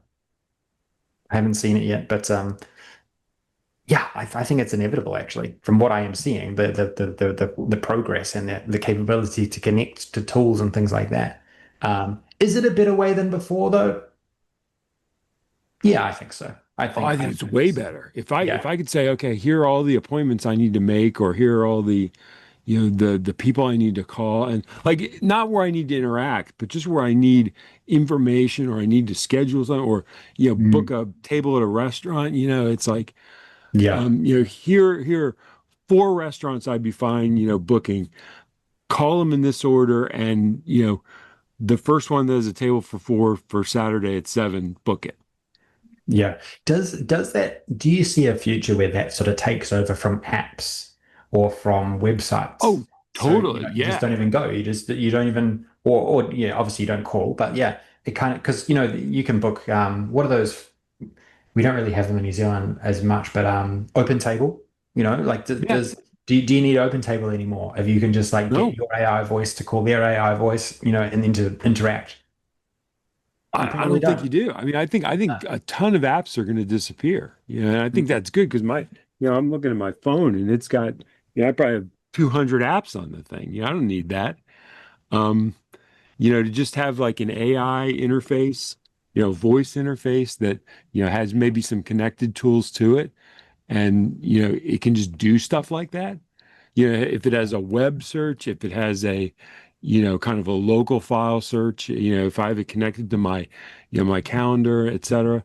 I haven't seen it yet. But yeah, I think it's inevitable actually. From what I am seeing, the progress and the capability to connect to tools and things like that. Is it a better way than before though? Yeah, I think so. I I think it's think way it's better. If yeah. I could say, okay, here are all the appointments I need to make, or here are all the, the people I need to call, and like not where I need to interact, but just where I need information or I need to schedule something or book Mm, a table at a restaurant. It's like yeah. here four restaurants I'd be fine, booking. Call them in this order, and the first one that has a table for four for Saturday at 7, book it. Yeah. Does that do you see a future where that sort of takes over from apps or from websites? Oh, So, totally, you just don't yeah. even go. You don't even or yeah, obviously you don't call, but yeah, it kind of because you can book what are those we don't really have them in New Zealand as much, but Open Table, like Yeah. do you need Open Table anymore? If you can just like get No, your AI voice to call their AI voice, and then to interact. You I probably don't think don't. you do. I mean, I think a ton of apps are going to disappear. And I think Mm. that's good because I'm looking at my phone and it's got, I probably have 200 apps on the thing. I don't need that. Um, to just have like an AI interface, voice interface that, has maybe some connected tools to it and, it can just do stuff like that. If it has a web search, if it has a, kind of a local file search, if I have it connected to my, my calendar, etc.,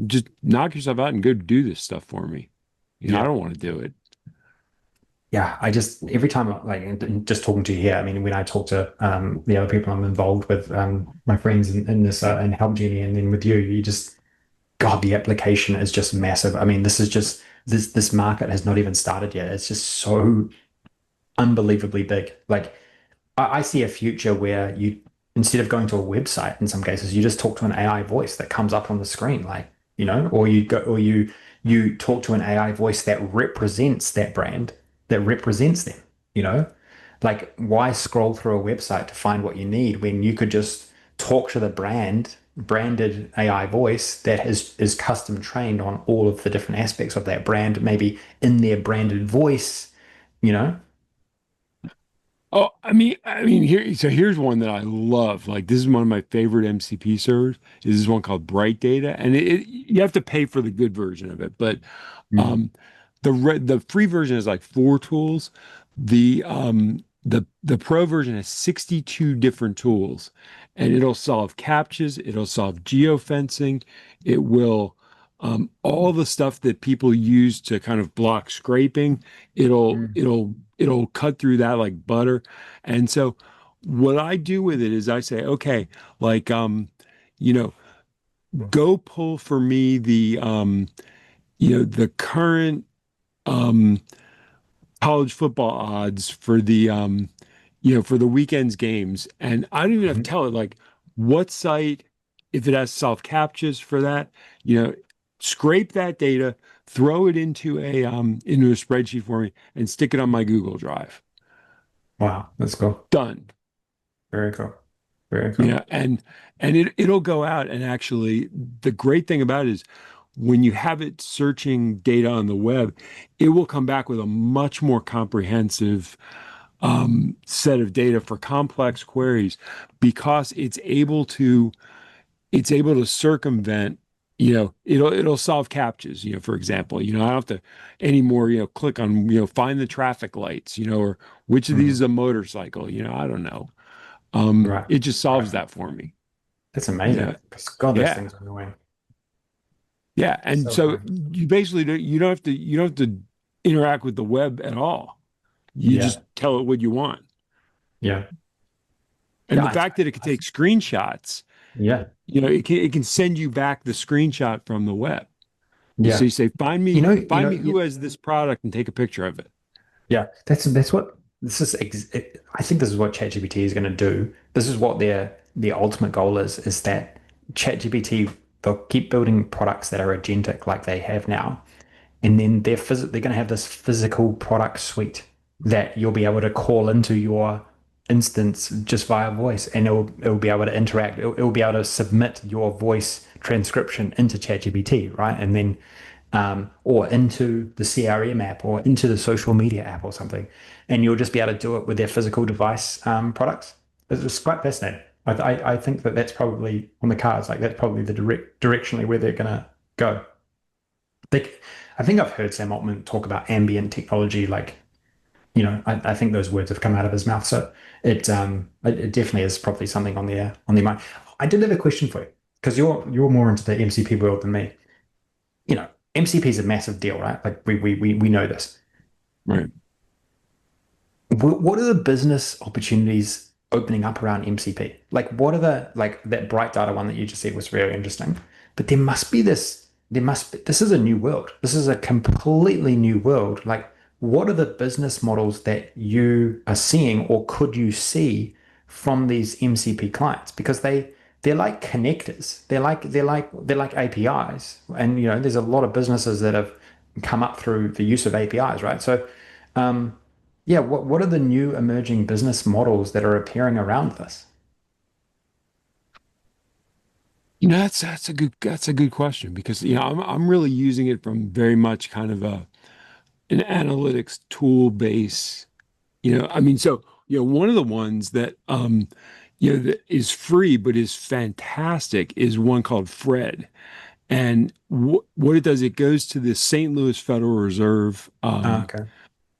just knock yourself out and go do this stuff for me. I Yeah. don't want to do it. Yeah, I just every time like and just talking to you here, I mean, when I talk to the other people I'm involved with, my friends in this in Help Genie, and then with you, you just God, the application is just massive. I mean, this is just this market has not even started yet. It's just so unbelievably big. Like I see a future where you, instead of going to a website, in some cases, you just talk to an AI voice that comes up on the screen, like, or you talk to an AI voice that represents that brand, that represents them, you know? Like, why scroll through a website to find what you need when you could just talk to the branded AI voice that is custom trained on all of the different aspects of that brand, maybe in their branded voice, you know? Oh, I mean, here's one that I love. Like this is one of my favorite MCP servers. This is one called Bright Data, and you have to pay for the good version of it, but Mm, um, the free version is like 4 tools. The pro version has 62 different tools, and it'll solve captchas, it'll solve geofencing, it will all the stuff that people use to kind of block scraping. It'll mm, it'll it'll cut through that like butter. And so what I do with it is I say, okay, like you know, go pull for me the current um college football odds for the weekend's games. And I don't even have to mhm. tell it like what site, if it has self captchas for that, you know, scrape that data, throw it into a spreadsheet for me and stick it on my Google Drive. Wow, that's cool. Done. Very cool. Very You cool. know, and it'll go out and actually the great thing about it is when you have it searching data on the web, it will come back with a much more comprehensive set of data for complex queries because it's able to circumvent, it'll solve captchas, for example. I don't have to anymore, click on, find the traffic lights, or which of these Mm, is a motorcycle, I don't know. right. It just Right. solves that for me. That's You amazing. know, Because God, those yeah. things are annoying. Yeah. And So so annoying. you basically you don't have to interact with the web at all. You Yeah. just tell it what you want. Yeah. And Yeah. the fact that it can take screenshots, Yeah. it can send you back the screenshot from the web. So Yeah. you say, find You me, know, find me who has this product and take a picture of it. yeah, that's what this is. I think this is what ChatGPT is going to do. This is what their ultimate goal is that ChatGPT, they'll keep building products that are agentic like they have now, and then they're going to have this physical product suite that you'll be able to call into your instance just via voice, and it'll be able to interact. It'll be able to submit your voice transcription into ChatGPT, right? And then or into the CRM app or into the social media app or something, and you'll just be able to do it with their physical device products. It's quite fascinating. I think that that's probably on the cards. Like that's probably the directionally where they're gonna go. They, I think I've heard Sam Altman talk about ambient technology. Like, I think those words have come out of his mouth. So it definitely is probably something on their mind. I did have a question for you because you're more into the MCP world than me. MCP is a massive deal, right? Like we know this. Right. What are the business opportunities opening up around MCP? Like, what are the like that bright data one that you just said was very interesting, but there must be this. There must be. This is a new world. This is a completely new world. Like, what are the business models that you are seeing, or could you see from these MCP clients? Because they're like connectors. They're like APIs, and there's a lot of businesses that have come up through the use of APIs, right? So. Um, yeah, what are the new emerging business models that are appearing around this? That's a good question because I'm really using it from very much kind of an analytics tool base. I mean, so one of the ones that that is free but is fantastic is one called Fred. And what it does, it goes to the St. Louis Federal Reserve Okay.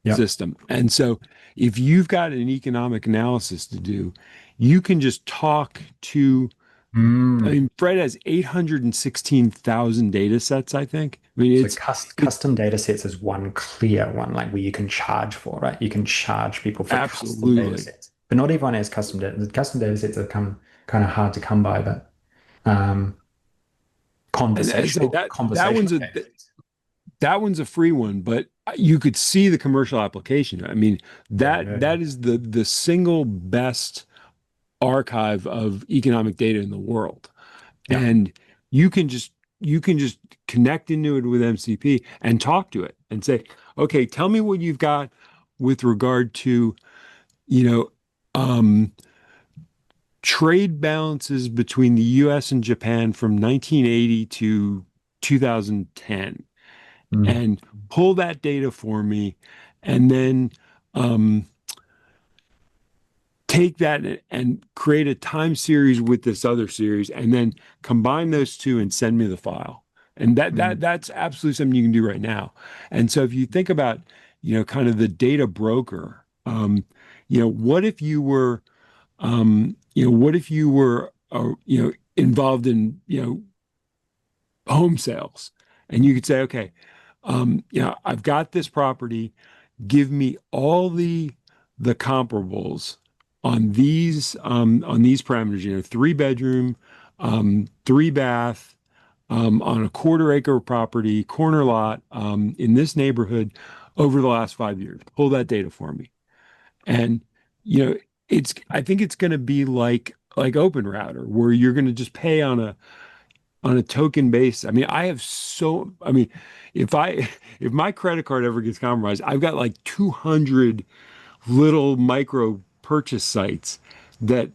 Yep. system. And so if you've got an economic analysis to do, you can just talk to, I Mm. mean, Fred has 816,000 data sets, I think. I mean, So it's custom data sets is one clear one, like where you can charge for, right? You can charge people for custom data absolutely. sets. But not everyone has custom data. The custom data sets are kind of hard to come by, but um, And I say that one's conversational a data sets. that one's a free one, but you could see the commercial application. I mean, Yeah, that yeah, yeah. that is the single best archive of economic data in the world. Yeah. And you can just you can just connect into it with MCP and talk to it and say, okay, tell me what you've got with regard to, you know, um, trade balances between the US and Japan from 1980 to 2010 Mm. and pull that data for me and then um, take that and create a time series with this other series and then combine those two and send me the file. And Mm. that's absolutely something you can do right now. And so if you think about, kind of the data broker, what if you were, involved in, home sales and you could say, okay, I've got this property, give me all the comparables on these parameters, 3 bedroom, 3 bath, on a quarter acre property, corner lot, in this neighborhood over the last 5 years. Pull that data for me. And you know, I think it's going to be like Open Router, where you're going to just pay on a token base. I mean, I have so, I mean, if I, if my credit card ever gets compromised, I've got like 200 little micro purchase sites that,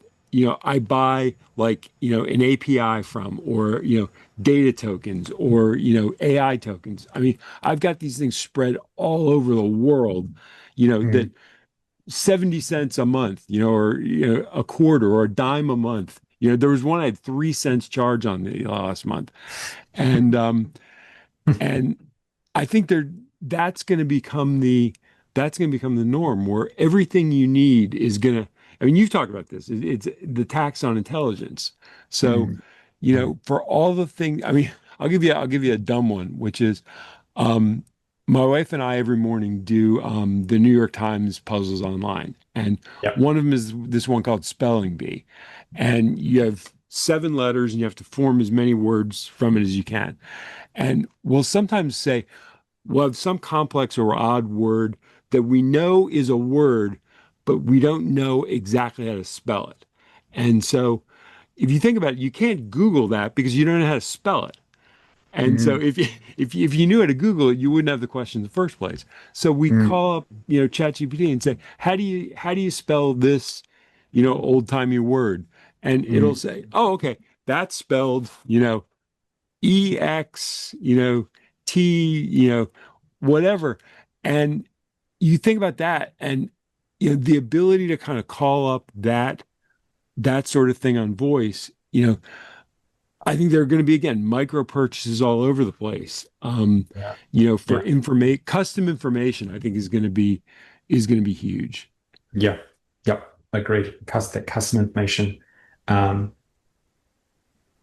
I buy like, an API from, or, data tokens, or, AI tokens. I mean, I've got these things spread all over the world, that Mm, 70 cents a month, or a quarter or a dime a month. There was one I had 3 cents charge on the last month. And and I think that's going to become the that's going to become the norm, where everything you need is going to, I mean, you've talked about this. It's the tax on intelligence. So, mm, mm. for all the things, I mean, I'll give you a dumb one, which is um, my wife and I every morning do the New York Times puzzles online. And Yep. one of them is this one called Spelling Bee. And you have 7 letters and you have to form as many words from it as you can. And we'll sometimes say, we'll have some complex or odd word that we know is a word, but we don't know exactly how to spell it. And so if you think about it, you can't Google that because you don't know how to spell it. And so Mm, if you knew how to Google it, you wouldn't have the question in the first place. So we mm, call up, ChatGPT and say, how do you spell this, old-timey word? And it'll mm, say, oh, okay, that's spelled, EX, T, whatever. And you think about that, and the ability to kind of call up that sort of thing on voice, I think there are going to be, again, micro purchases all over the place. yeah. For Yeah. information, custom information, I think is going to be huge. Yeah. Yep. Agreed. Custom information. Um,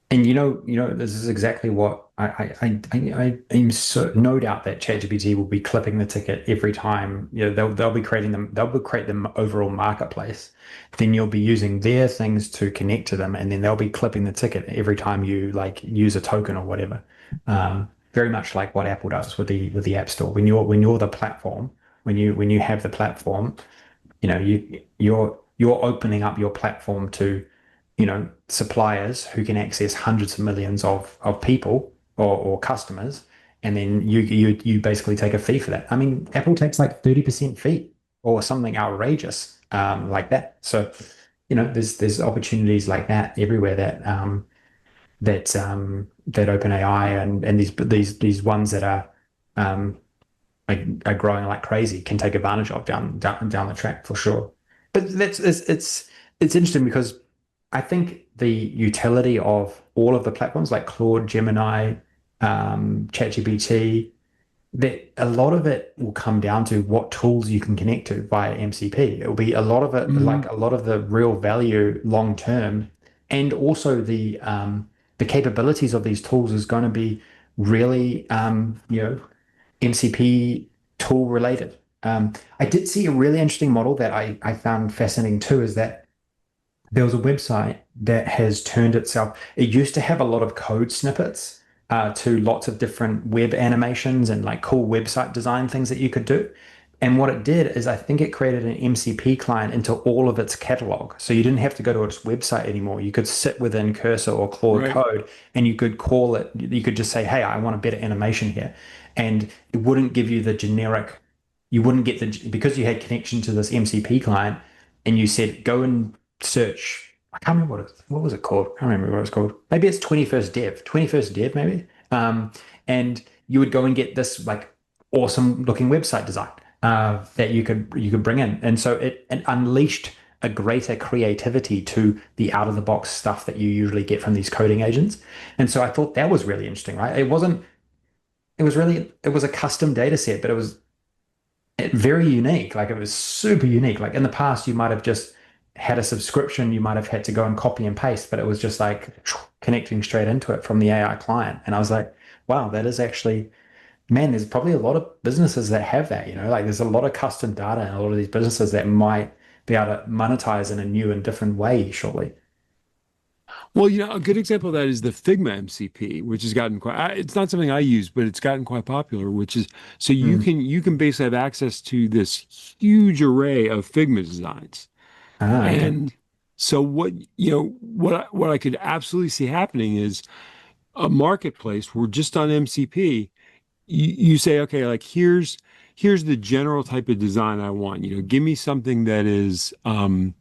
And this is exactly what I'm so no doubt that ChatGPT will be clipping the ticket every time. They'll be creating them. They'll create the overall marketplace. Then you'll be using their things to connect to them, and then they'll be clipping the ticket every time you like use a token or whatever. Very much like what Apple does with the App Store. When you're the platform, when you have the platform, you're opening up your platform to suppliers who can access hundreds of millions of people or customers, and then you basically take a fee for that. I mean, Apple takes like 30% fee or something outrageous like that. So there's opportunities like that everywhere that OpenAI and these ones that um, are growing like crazy can take advantage of down the track for sure. But it's interesting because I think the utility of all of the platforms like Claude, Gemini, ChatGPT, that a lot of it will come down to what tools you can connect to via MCP. It will be a lot of it, like Mhm. a lot of the real value long term, and also the capabilities of these tools is going to be really MCP tool related. I did see a really interesting model that I found fascinating too, is that there was a website that has turned itself, it used to have a lot of code snippets to lots of different web animations and like cool website design things that you could do. And what it did is I think it created an MCP client into all of its catalog. So you didn't have to go to its website anymore. You could sit within Cursor or Claude Right. Code and you could call it, you could just say, hey, I want a better animation here. And it wouldn't give you the generic, you wouldn't get the, because you had connection to this MCP client and you said, go and search. I can't remember what was it called. I can't remember what it was called. Maybe it's 21st Dev maybe. And you would go and get this like awesome looking website design that you could bring in, and so it unleashed a greater creativity to the out of the box stuff that you usually get from these coding agents. And so I thought that was really interesting, right? It wasn't. It was a custom data set, but it was very unique. Like it was super unique. Like in the past, you might have just had a subscription, you might have had to go and copy and paste, but it was just like connecting straight into it from the AI client. And I was like, wow, that is actually, man, there's probably a lot of businesses that have that, like there's a lot of custom data and a lot of these businesses that might be able to monetize in a new and different way shortly. Well, a good example of that is the Figma MCP, which has gotten it's not something I use, but it's gotten quite popular, which is, so you Mm. can you can basically have access to this huge array of Figma designs. Ah, okay. And so what I could absolutely see happening is a marketplace where just on MCP, you say, okay, like here's the general type of design I want. Give me something that is that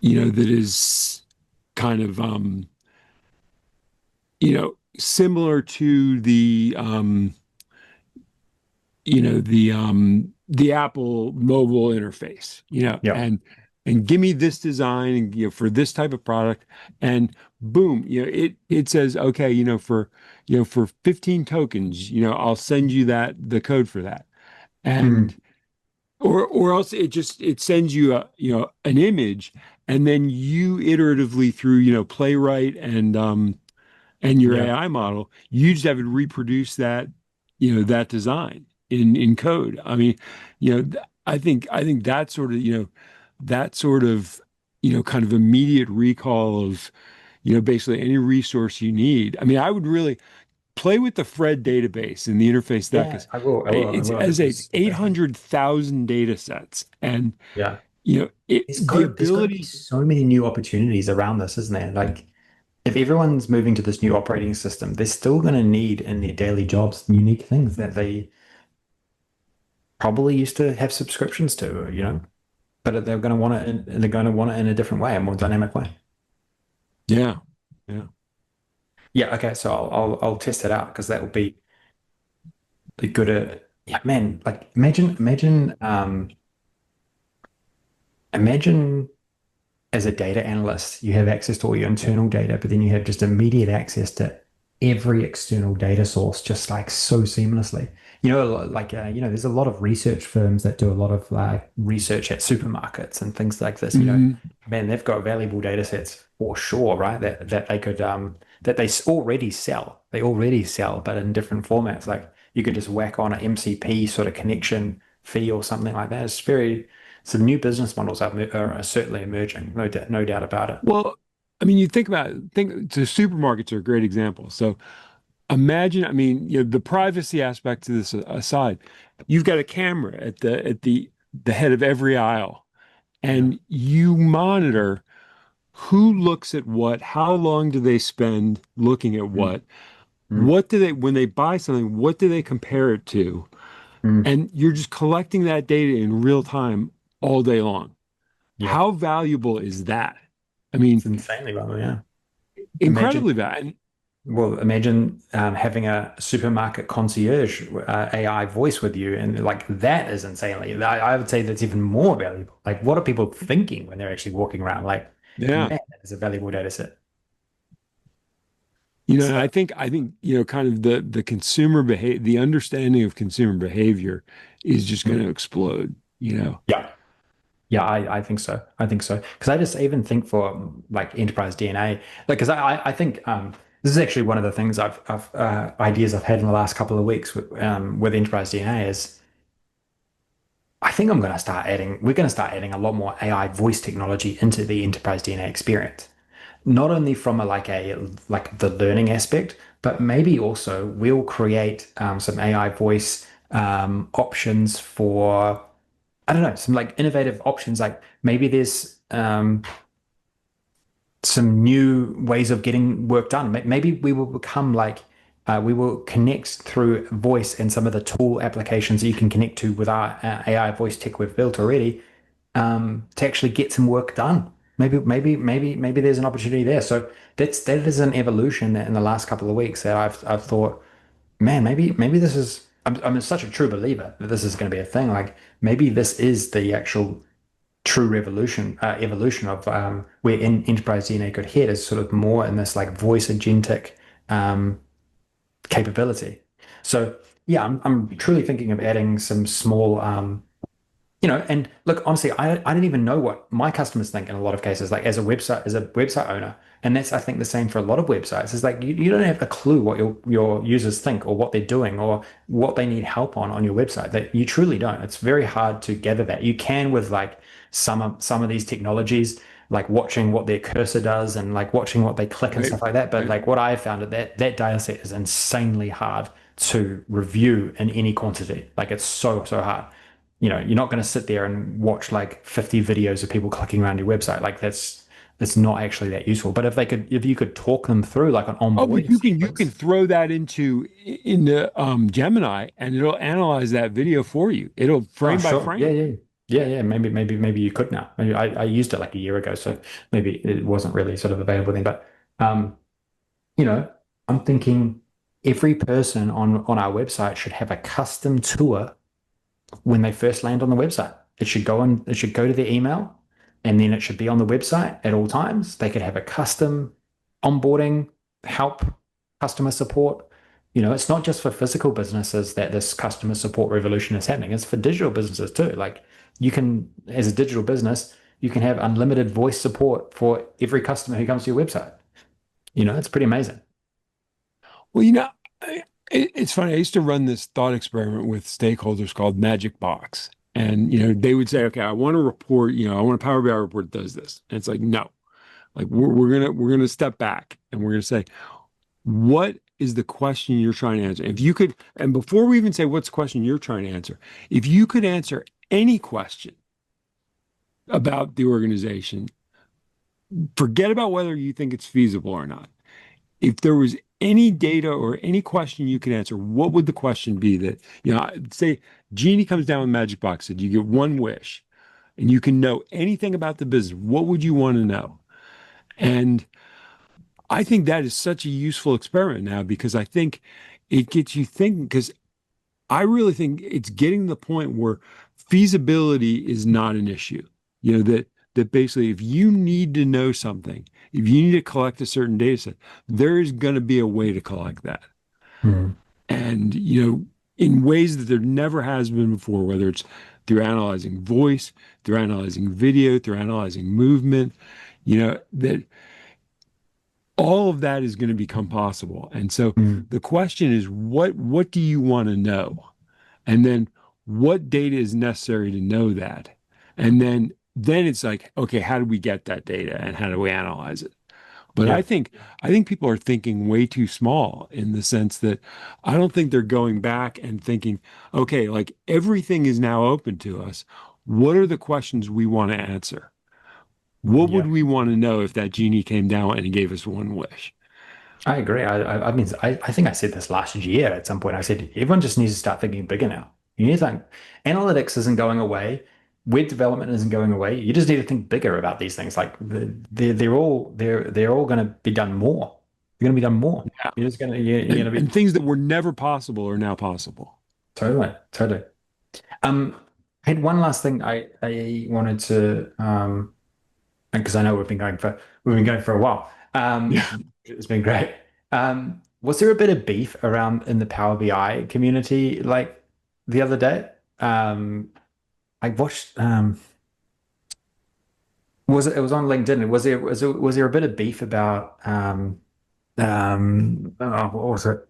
is kind of similar to the Apple mobile interface, Yep. and give me this design, and for this type of product, and boom, it says, okay, for 15 tokens, I'll send you the code for that. Mm, And or else it sends you an image, and then you iteratively through Playwright and your yeah. AI model, you just have it reproduce that design in code. I mean, I think that sort of kind of immediate recall of basically any resource you need. I mean, I would really play with the Fred database in the interface that, Yeah, because I will. I will. I it's, will. as I say, it's Because 800,000 data sets, and yeah, the there's got to be ability. so many new opportunities around this, isn't there? Like if everyone's moving to this new operating system, they're still going to need in their daily jobs unique things that they probably used to have subscriptions to, but they're going to want it. They're going to want it in a different way, a more dynamic way. Yeah, yeah. Yeah. Okay. So I'll test it out because that will be good at. Yeah, man. Like imagine as a data analyst, you have access to all your internal data, but then you have just immediate access to every external data source, just like so seamlessly. There's a lot of research firms that do a lot of like research at supermarkets and things like this. Mhm. Man, they've got valuable data sets for sure, right? That they could that they already sell. They already sell, but in different formats. Like you could just whack on an MCP sort of connection fee or something like that. Some new business models are certainly emerging, no doubt about it. Well, I mean, you think the supermarkets are a great example. So imagine, I mean, the privacy aspect to this aside, you've got a camera at the head of every aisle, Yeah. and you monitor who looks at what, how long do they spend looking at Mm, mm, what do they, when they buy something, what do they compare it to? mm. And you're just collecting that data in real time all day long. Yeah. How valuable is that? I mean, It's insanely valuable. Yeah. Imagine, incredibly valuable. imagine having a supermarket concierge AI voice with you, and like that is insanely. I would say that's even more valuable. Like, what are people thinking when they're actually walking around? Like, Yeah. man, that is a valuable data set. And So, I think, kind of the consumer behavior, the understanding of consumer behavior is just going mm, to explode. yeah. Yeah, I think so. I think so. Because I just even think for like enterprise DNA, like because I think this is actually one of the things I've ideas I've had in the last couple of weeks with enterprise DNA is I think we're going to start adding a lot more AI voice technology into the enterprise DNA experience. Not only from like the learning aspect, but maybe also we'll create some AI voice options for I don't know, some like innovative options. Like maybe there's some new ways of getting work done. Maybe we will become like we will connect through voice and some of the tool applications that you can connect to with our AI voice tech we've built already to actually get some work done. Maybe there's an opportunity there. So that is an evolution that in the last couple of weeks that I've thought, man, maybe this is. I'm such a true believer that this is going to be a thing. Like maybe this is the actual true evolution of where enterprise DNA could head is sort of more in this like voice agentic um, capability. So yeah, I'm truly thinking of adding some small and look, honestly, I don't even know what my customers think in a lot of cases, like as a website owner. And that's, I think, the same for a lot of websites. It's like you don't have a clue what your users think or what they're doing or what they need help on your website. That you truly don't. It's very hard to gather that. You can with like some of these technologies, like watching what their cursor does and like watching what they click and Right. stuff like that. But Right. like what I have found that data set is insanely hard to review in any quantity. Like it's so hard. You're not going to sit there and watch like 50 videos of people clicking around your website. Like it's not actually that useful. But if you could talk them through like an Oh, but onboarding you can sequence. throw that into Gemini, and it'll analyze that video for you. It'll Oh, frame by sure. Yeah, frame. yeah. Yeah, yeah. Maybe you could now. Maybe I used it like a year ago, so maybe it wasn't really sort of available then. But um, you know, I'm thinking every person on our website should have a custom tour when they first land on the website. It should go to their email and then it should be on the website at all times. They could have a custom onboarding, help, customer support. It's not just for physical businesses that this customer support revolution is happening. It's for digital businesses too. Like you can, as a digital business, you can have unlimited voice support for every customer who comes to your website. It's pretty amazing. Well, it's funny. I used to run this thought experiment with stakeholders called Magic Box. And, they would say, okay, I want a report, I want a Power BI report that does this. And it's like, no, like we're gonna step back and we're gonna say, what is the question you're trying to answer? If you could, and before we even say what's the question you're trying to answer, if you could answer any question about the organization, forget about whether you think it's feasible or not. If there was any data or any question you could answer, what would the question be that, say Genie comes down with Magic Box and you get one wish and you can know anything about the business, what would you want to know? And I think that is such a useful experiment now because I think it gets you thinking because I really think it's getting to the point where feasibility is not an issue. That basically if you need to know something, if you need to collect a certain data set, there is going to be a way to collect that. Hmm. And, in ways that there never has been before, whether it's through analyzing voice, through analyzing video, through analyzing movement, that all of that is going to become possible. And so Hmm. the question is, what do you want to know? And then what data is necessary to know that? And then it's like, okay, how do we get that data and how do we analyze it? But I Yeah. think I think people are thinking way too small in the sense that I don't think they're going back and thinking, okay, like everything is now open to us. What are the questions we want to answer? What would Yeah. we want to know if that genie came down and he gave us one wish? I agree. I mean, I think I said this last year at some point. I said everyone just needs to start thinking bigger now. You need to think analytics isn't going away, web development isn't going away. You just need to think bigger about these things. Like they're all going to be done more. They're going to be done more. Yeah. You're And going to be things that were never possible are now possible. totally. Um, I had one last thing I wanted to because I know we've been going for a while. Yeah. It's been great. Was there a bit of beef around in the Power BI community like the other day? I watched. It was on LinkedIn? Was there a bit of beef about what was it?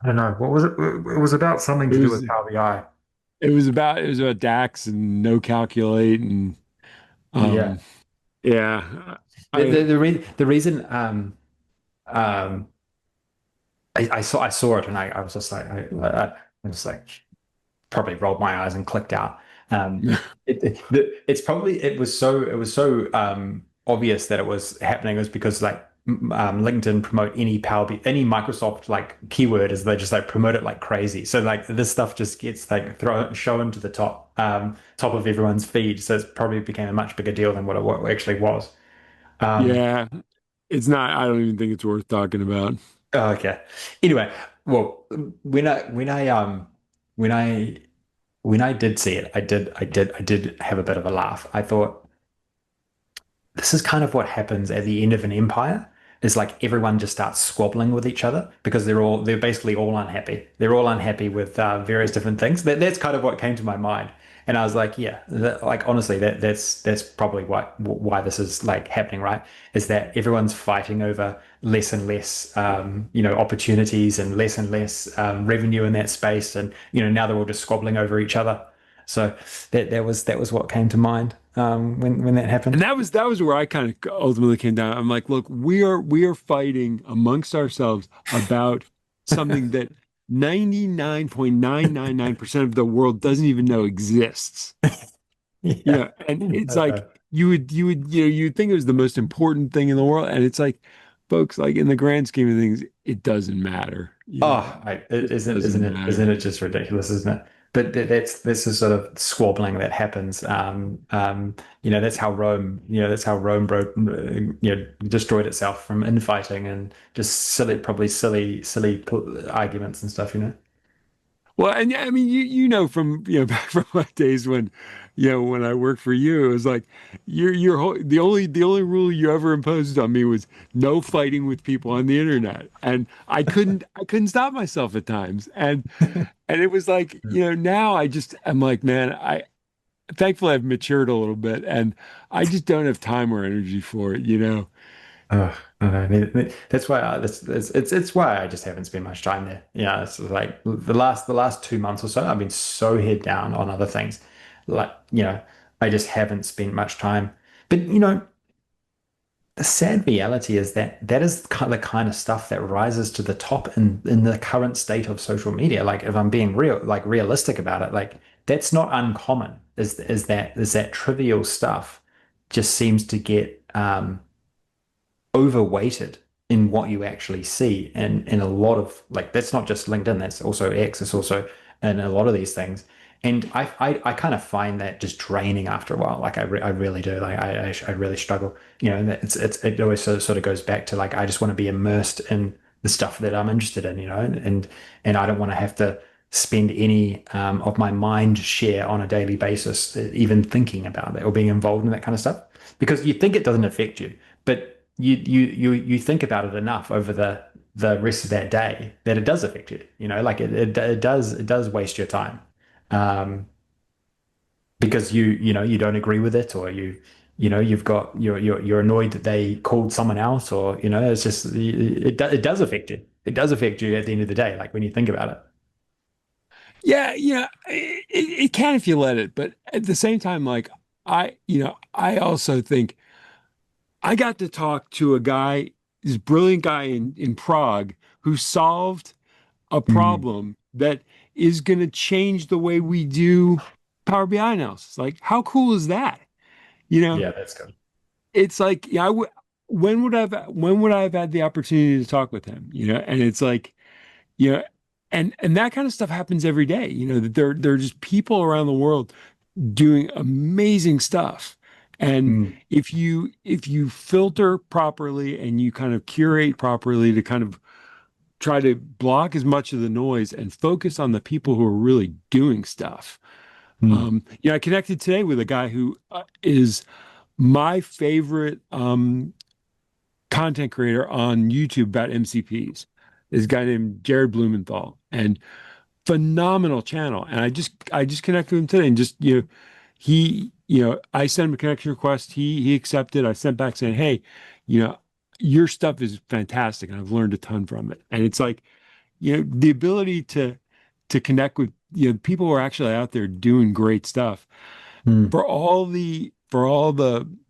I don't know. What was it? It was about something It to do was with Power BI. it was about DAX and no calculate and Yeah. um yeah. The I the the, re the reason um I saw it and I was just like I was like probably rolled my eyes and clicked out. It was so obvious that it was happening was because like LinkedIn promote any Microsoft like keyword is they just like promote it like crazy. So like this stuff just gets like shown to the top of everyone's feed. So it's probably became a much bigger deal than what it actually was. Um, yeah, it's not I don't even think it's worth talking about. oh, okay. Anyway, well, when I when I did see it, I did have a bit of a laugh. I thought this is kind of what happens at the end of an empire is like everyone just starts squabbling with each other because they're basically all unhappy. They're all unhappy with various different things. That's kind of what came to my mind. And I was like, yeah, like honestly, that's probably why this is like happening, right? Is that everyone's fighting over less and less, opportunities and less revenue in that space, and now they're all just squabbling over each other. So that was what came to mind when that And happened. that was where I kind of ultimately came down. I'm like, look, we are fighting amongst ourselves about something that 99.999% of the world doesn't even know exists. Yeah. And it's like Okay. you'd think it was the most important thing in the world, and it's like, folks, like in the grand scheme of things, it doesn't matter. Oh, It just doesn't isn't matter. it just ridiculous, isn't it? But that's the sort of squabbling that happens. That's how Rome broke, destroyed itself from infighting and just probably silly arguments and stuff. Well, and yeah, I mean, you know from back from my days when when I worked for you, it was like your whole the only rule you ever imposed on me was no fighting with people on the internet, and I couldn't stop myself at times, and it was like now I'm like, man, I thankfully I've matured a little bit, and I just don't have time or energy for it. I mean, that's why it's why I just haven't spent much time there. Yeah, it's like the last 2 months or so, I've been so head down on other things. Like, I just haven't spent much time. But the sad reality is that that is the kind of stuff that rises to the top in the current state of social media. Like, if I'm being realistic about it, like that's not uncommon. Is that trivial stuff just seems to get overweighted in what you actually see, and in a lot of, like, that's not just LinkedIn, that's also X, it's also in a lot of these things. And I kind of find that just draining after a while. Like, I really do. Like, I really struggle. And it always sort of goes back to, like, I just want to be immersed in the stuff that I'm interested in, and I don't want to have to spend any of my mind share on a daily basis, even thinking about it or being involved in that kind of stuff, because you think it doesn't affect you, but you think about it enough over the rest of that day that it does affect you. Like, it does waste your time, um, because you don't agree with it, or you're annoyed that they called someone else, or it's just it does affect you. It does affect you at the end of the day, like, when you think about it. Yeah, it can if you let it, but at the same time, like I also think I got to talk to a guy, this brilliant guy in Prague who solved a Mm. problem that is going to change the way we do Power BI analysis. Like, how cool is that? You know, Yeah, that's good. it's like, yeah, when would I have had the opportunity to talk with him? And it's like, you know, and that kind of stuff happens every day. That there are just people around the world doing amazing stuff. And Mm. if you filter properly and you kind of curate properly to kind of try to block as much of the noise and focus on the people who are really doing stuff. Mm. I connected today with a guy who is my favorite content creator on YouTube about MCPs. This guy named Jared Blumenthal, and phenomenal channel. And I just connected with him today, and just I sent him a connection request. He accepted. I sent back saying, hey, you know, your stuff is fantastic, and I've learned a ton from it. And it's like, the ability to connect with people who are actually out there doing great stuff Mm. for all the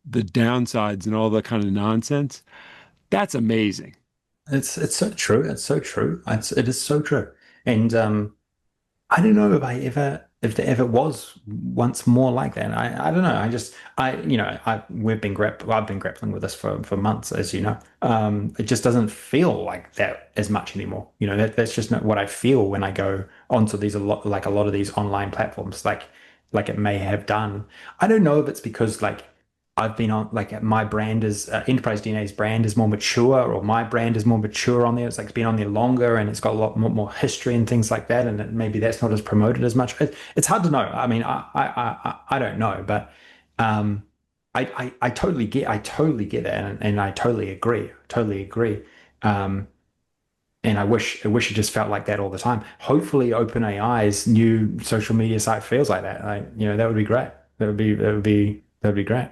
downsides and all the kind of nonsense. That's amazing. It's so true. It's so true. It is so true. And I don't know if it was once more like that. I don't know. I just I you know I we've been grapp I've been grappling with this for months, as you know. It just doesn't feel like that as much anymore. That's just not what I feel when I go onto a lot of these online platforms, like it may have done. I don't know if it's because, like, I've been on, like, my brand is Enterprise DNA's brand is more mature, or my brand is more mature on there. It's like it's been on there longer, and it's got a lot more history and things like that. And maybe that's not as promoted as much. It's hard to know. I mean, I don't know, but um, I totally get that, and I totally agree. Um, and I wish it just felt like that all the time. Hopefully, OpenAI's new social media site feels like that. That would be great. That would be great.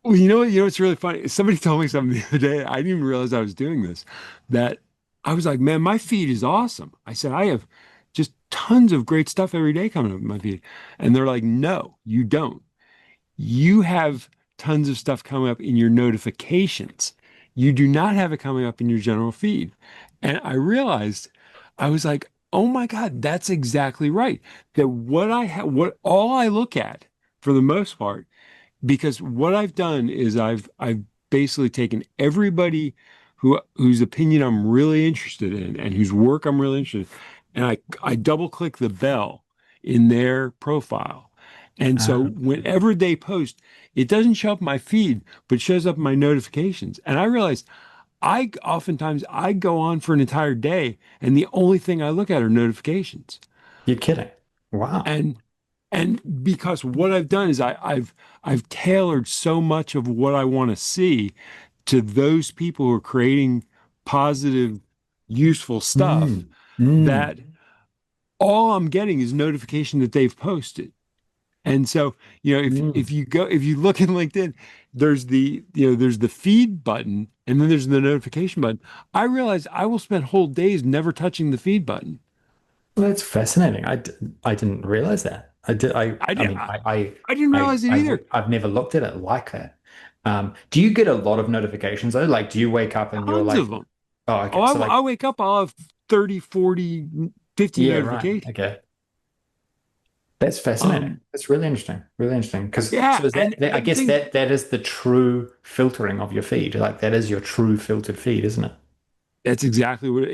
Well, it's really funny. Somebody told me something the other day. I didn't even realize I was doing this. That I was like, man, my feed is awesome. I said, I have just tons of great stuff every day coming up in my feed. And they're like, no, you don't. You have tons of stuff coming up in your notifications. You do not have it coming up in your general feed. And I realized, I was like, oh my God, that's exactly right. That what all I look at for the most part because what I've done is I've basically taken everybody whose opinion I'm really interested in and whose work I'm really interested in, and I double click the bell in their profile. And so Ah, whenever they post, it doesn't show up in my feed, but shows up in my notifications. And I realize I oftentimes I go on for an entire day and the only thing I look at are notifications. you're kidding. Wow. And because what I've done is I've tailored so much of what I want to see to those people who are creating positive, useful stuff Mm, mm, that all I'm getting is notification that they've posted. And so, if mm. you look in LinkedIn, there's the feed button and then there's the notification button. I realize I will spend whole days never touching the feed button. Well, that's fascinating. I didn't realize that. I did. I I did, mean, I didn't realize it either. I've never looked at it like that. Do you get a lot of notifications though? Like, do you wake up and you're Tons of like, them. oh, Oh, okay. So I like, wake up, I'll have 30, 40, 50 yeah, right. notifications. Okay. That's fascinating. Um, That's really interesting. Really interesting. Because yeah, so is and I the guess thing that is the true filtering of your feed. Like that is your true filtered feed, isn't it? that's exactly what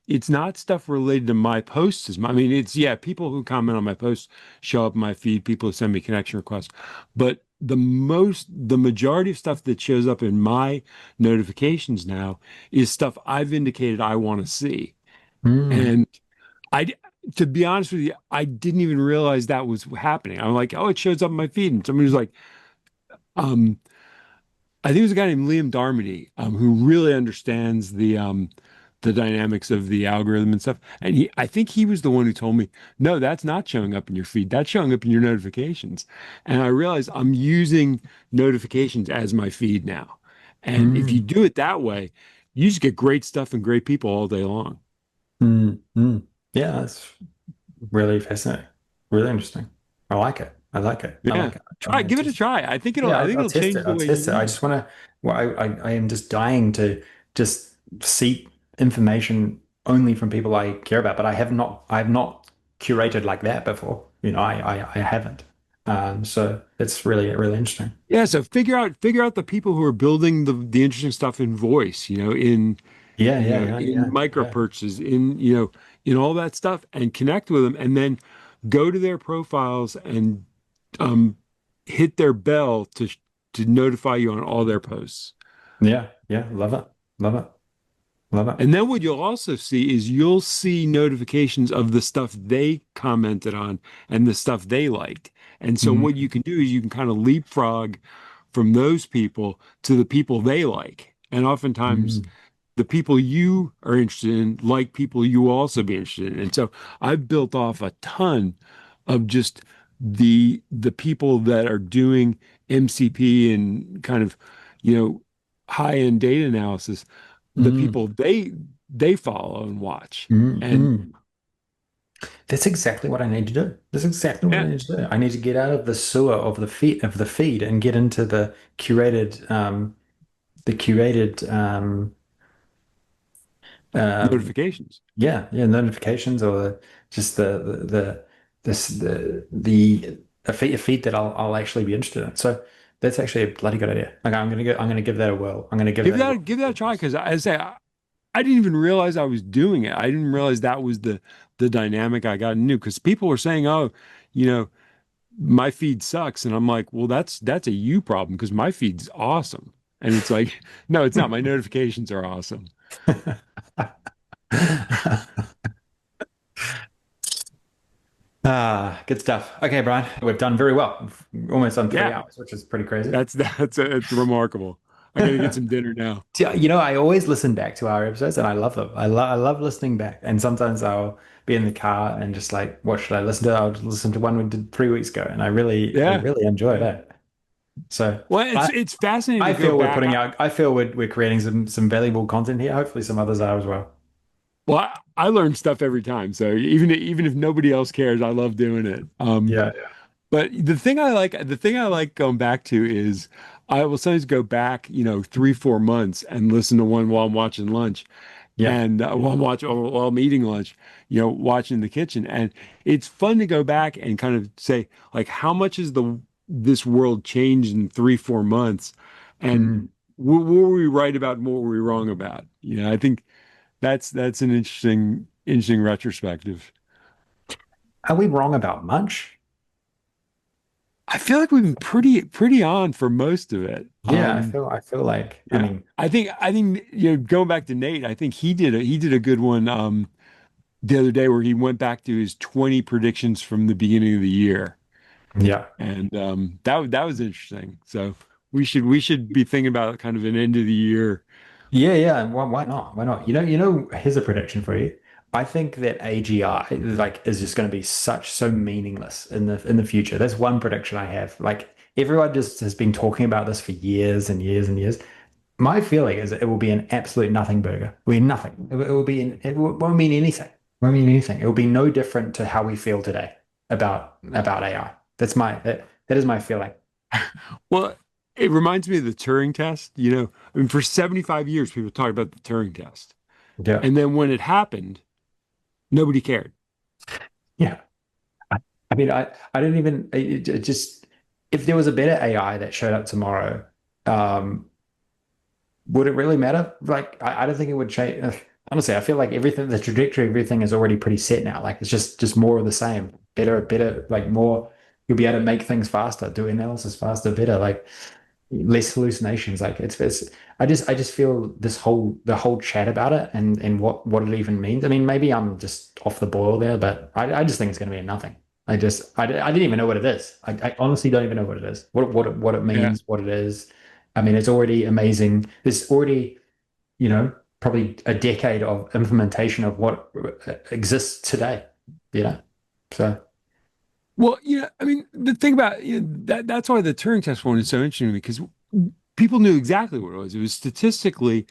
it's not stuff related to my posts I mean, it's yeah, people who comment on my posts show up in my feed, people who send me connection requests, but the majority of stuff that shows up in my notifications now is stuff I've indicated I want to see. Mm, And I, to be honest with you, I didn't even realize that was happening. I'm like, oh, it shows up in my feed, and somebody was like, um, I think it was a guy named Liam Darmody, who really understands the dynamics of the algorithm and stuff. And I think he was the one who told me, no, that's not showing up in your feed. That's showing up in your notifications. And I realized I'm using notifications as my feed now. And if you mm, do it that way, you just get great stuff and great people all day long. mm. Yeah, that's really fascinating. Really interesting. I like it. I like it. I Yeah. like it. I'm Try, trying to give it a just try. yeah, I think I'll it'll test change it. the I'll way you test it. I use it. just want to. Well, I am just dying to just seek information only from people I care about, but I have not curated like that before. I haven't. So it's really interesting. Yeah, so figure out the people who are building the interesting stuff in voice, Yeah, yeah, yeah, in yeah, micro yeah, purchases, in all that stuff, and connect with them, and then go to their profiles and um, hit their bell to notify you on all their posts. yeah, yeah. Love it, love it, love it. And then what you'll also see is you'll see notifications of the stuff they commented on and the stuff they liked. And so what Mm, you can do is you can kind of leapfrog from those people to the people they like. And oftentimes mm, the people you are interested in like people you will also be interested in. And so I've built off a ton of just the people that are doing MCP and kind of, you know, high-end data analysis, the mm, people they follow and watch. mm, And mm. That's exactly what I need to do. That's exactly what I yeah, need to do. I need to get out of the sewer of the feed and get into the curated um notifications. yeah, yeah, notifications or just the this the a feed that I'll actually be interested in. So that's actually a bloody good idea. Okay, I'm gonna give that a whirl. I'm gonna give that a whirl. Give that a try because as I say I didn't even realize I was doing it. I didn't realize that was the dynamic I got into because people were saying, "Oh, you know, my feed sucks," and I'm like, "Well, that's a you problem because my feed's awesome." And it's like, no, it's not. My notifications are awesome. Ah, good stuff. Okay, Brian, we've done very well. We've almost done three Yeah, hours, which is pretty crazy. it's remarkable. I got to get some dinner now. I always listen back to our episodes and I love them. I love listening back. And sometimes I'll be in the car and just like, what should I listen to? I'll listen to one we did 3 weeks ago, and I Yeah. really enjoy that. So Well, I it's fascinating I to go feel we're back. putting out. I feel we're creating some valuable content here. Hopefully, some others are as well. I learn stuff every time. So even if nobody else cares, I love doing it. Yeah, But the thing I like going back to is I will sometimes go back, 3, 4 months and listen to one while I'm watching lunch yeah, and while I'm eating lunch, watching in the kitchen. And it's fun to go back and kind of say, like, how much is the this world changed in 3, 4 months, and Mm. what were we right about and what were we wrong about? I think that's an interesting retrospective. Are we wrong about much? I feel like we've been pretty on for most of it. Yeah, I feel like, I Yeah, mean, I think going back to Nate, I think he did a good one the other day where he went back to his 20 predictions from the beginning of the year, yeah. and that was interesting. So we should be thinking about kind of an end of the year. Yeah, yeah. And why not? Why not? Here's a prediction for you. I think that AGI is just going to be so meaningless in the future. That's one prediction I have. Like everyone just has been talking about this for years and years and years. My feeling is that it will be an absolute nothing burger. It will be nothing. Won't mean anything. Won't mean anything. It will be no different to how we feel today about AI. That is my feeling. Well, it reminds me of the Turing test. I mean, for 75 years, people talked about the Turing test, Yeah. and then when it happened, nobody cared. Yeah. I, I mean, I don't even it just if there was a better AI that showed up tomorrow, um, would it really matter? Like, I don't think it would change. Honestly, I feel like the trajectory of everything is already pretty set now. Like, it's just more of the same, better, like more. You'll be able to make things faster, do analysis faster, better, like less hallucinations. Like, I just feel the whole chat about it and what it even means. I mean, maybe I'm just off the boil there, but I just think it's going to be a nothing. I didn't even know what it is. I honestly don't even know what it is. What it Yeah. means, what it is. I mean, it's already amazing. There's already, probably a decade of implementation of what exists today, you know? So, Well, I mean, the thing about that's why the Turing test one is so interesting to me because people knew exactly what it was. It was statistically,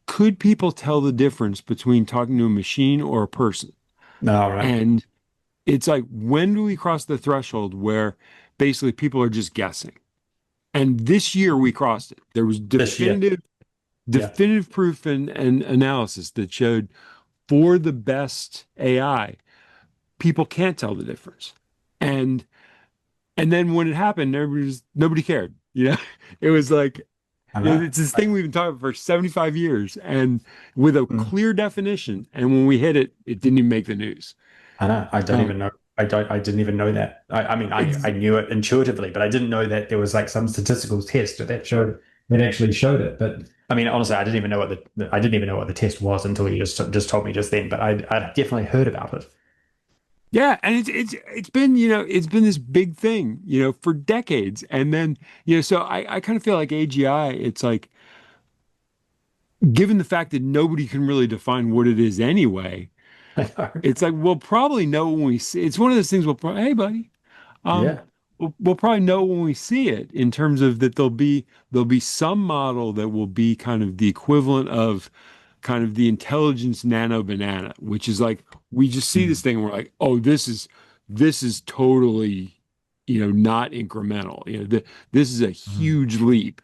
could people tell the difference between talking to a machine or a person? no, right. And it's like, when do we cross the threshold where basically people are just guessing? And this year we crossed it. There was This year. Yeah. definitive proof and analysis that showed for the best AI, people can't tell the difference. And and then when it happened, nobody cared. It was like I know. it's this thing we've been talking about for 75 years and with a Mm. clear definition. And when we hit it, it didn't even make the news. I know. I don't even Um, know. I didn't even know that. I mean, I ex knew it intuitively, but I didn't know that there was like some statistical test that actually showed it. But I mean, honestly, I didn't even know what the test was until you just told me just then. But I definitely heard about it. yeah, and it's been, it's been this big thing, for decades. And then, so I kind of feel like AGI, it's like, given the fact that nobody can really define what it is anyway, I know. it's like we'll probably know when we see. It's one of those things. Hey, buddy, um, Yeah. we'll probably know when we see it in terms of that there'll be some model that will be kind of the equivalent of kind of the intelligence nano banana, which is like we just see this Mm. thing and we're like, oh, this is totally, not incremental. This is a Mm. huge leap.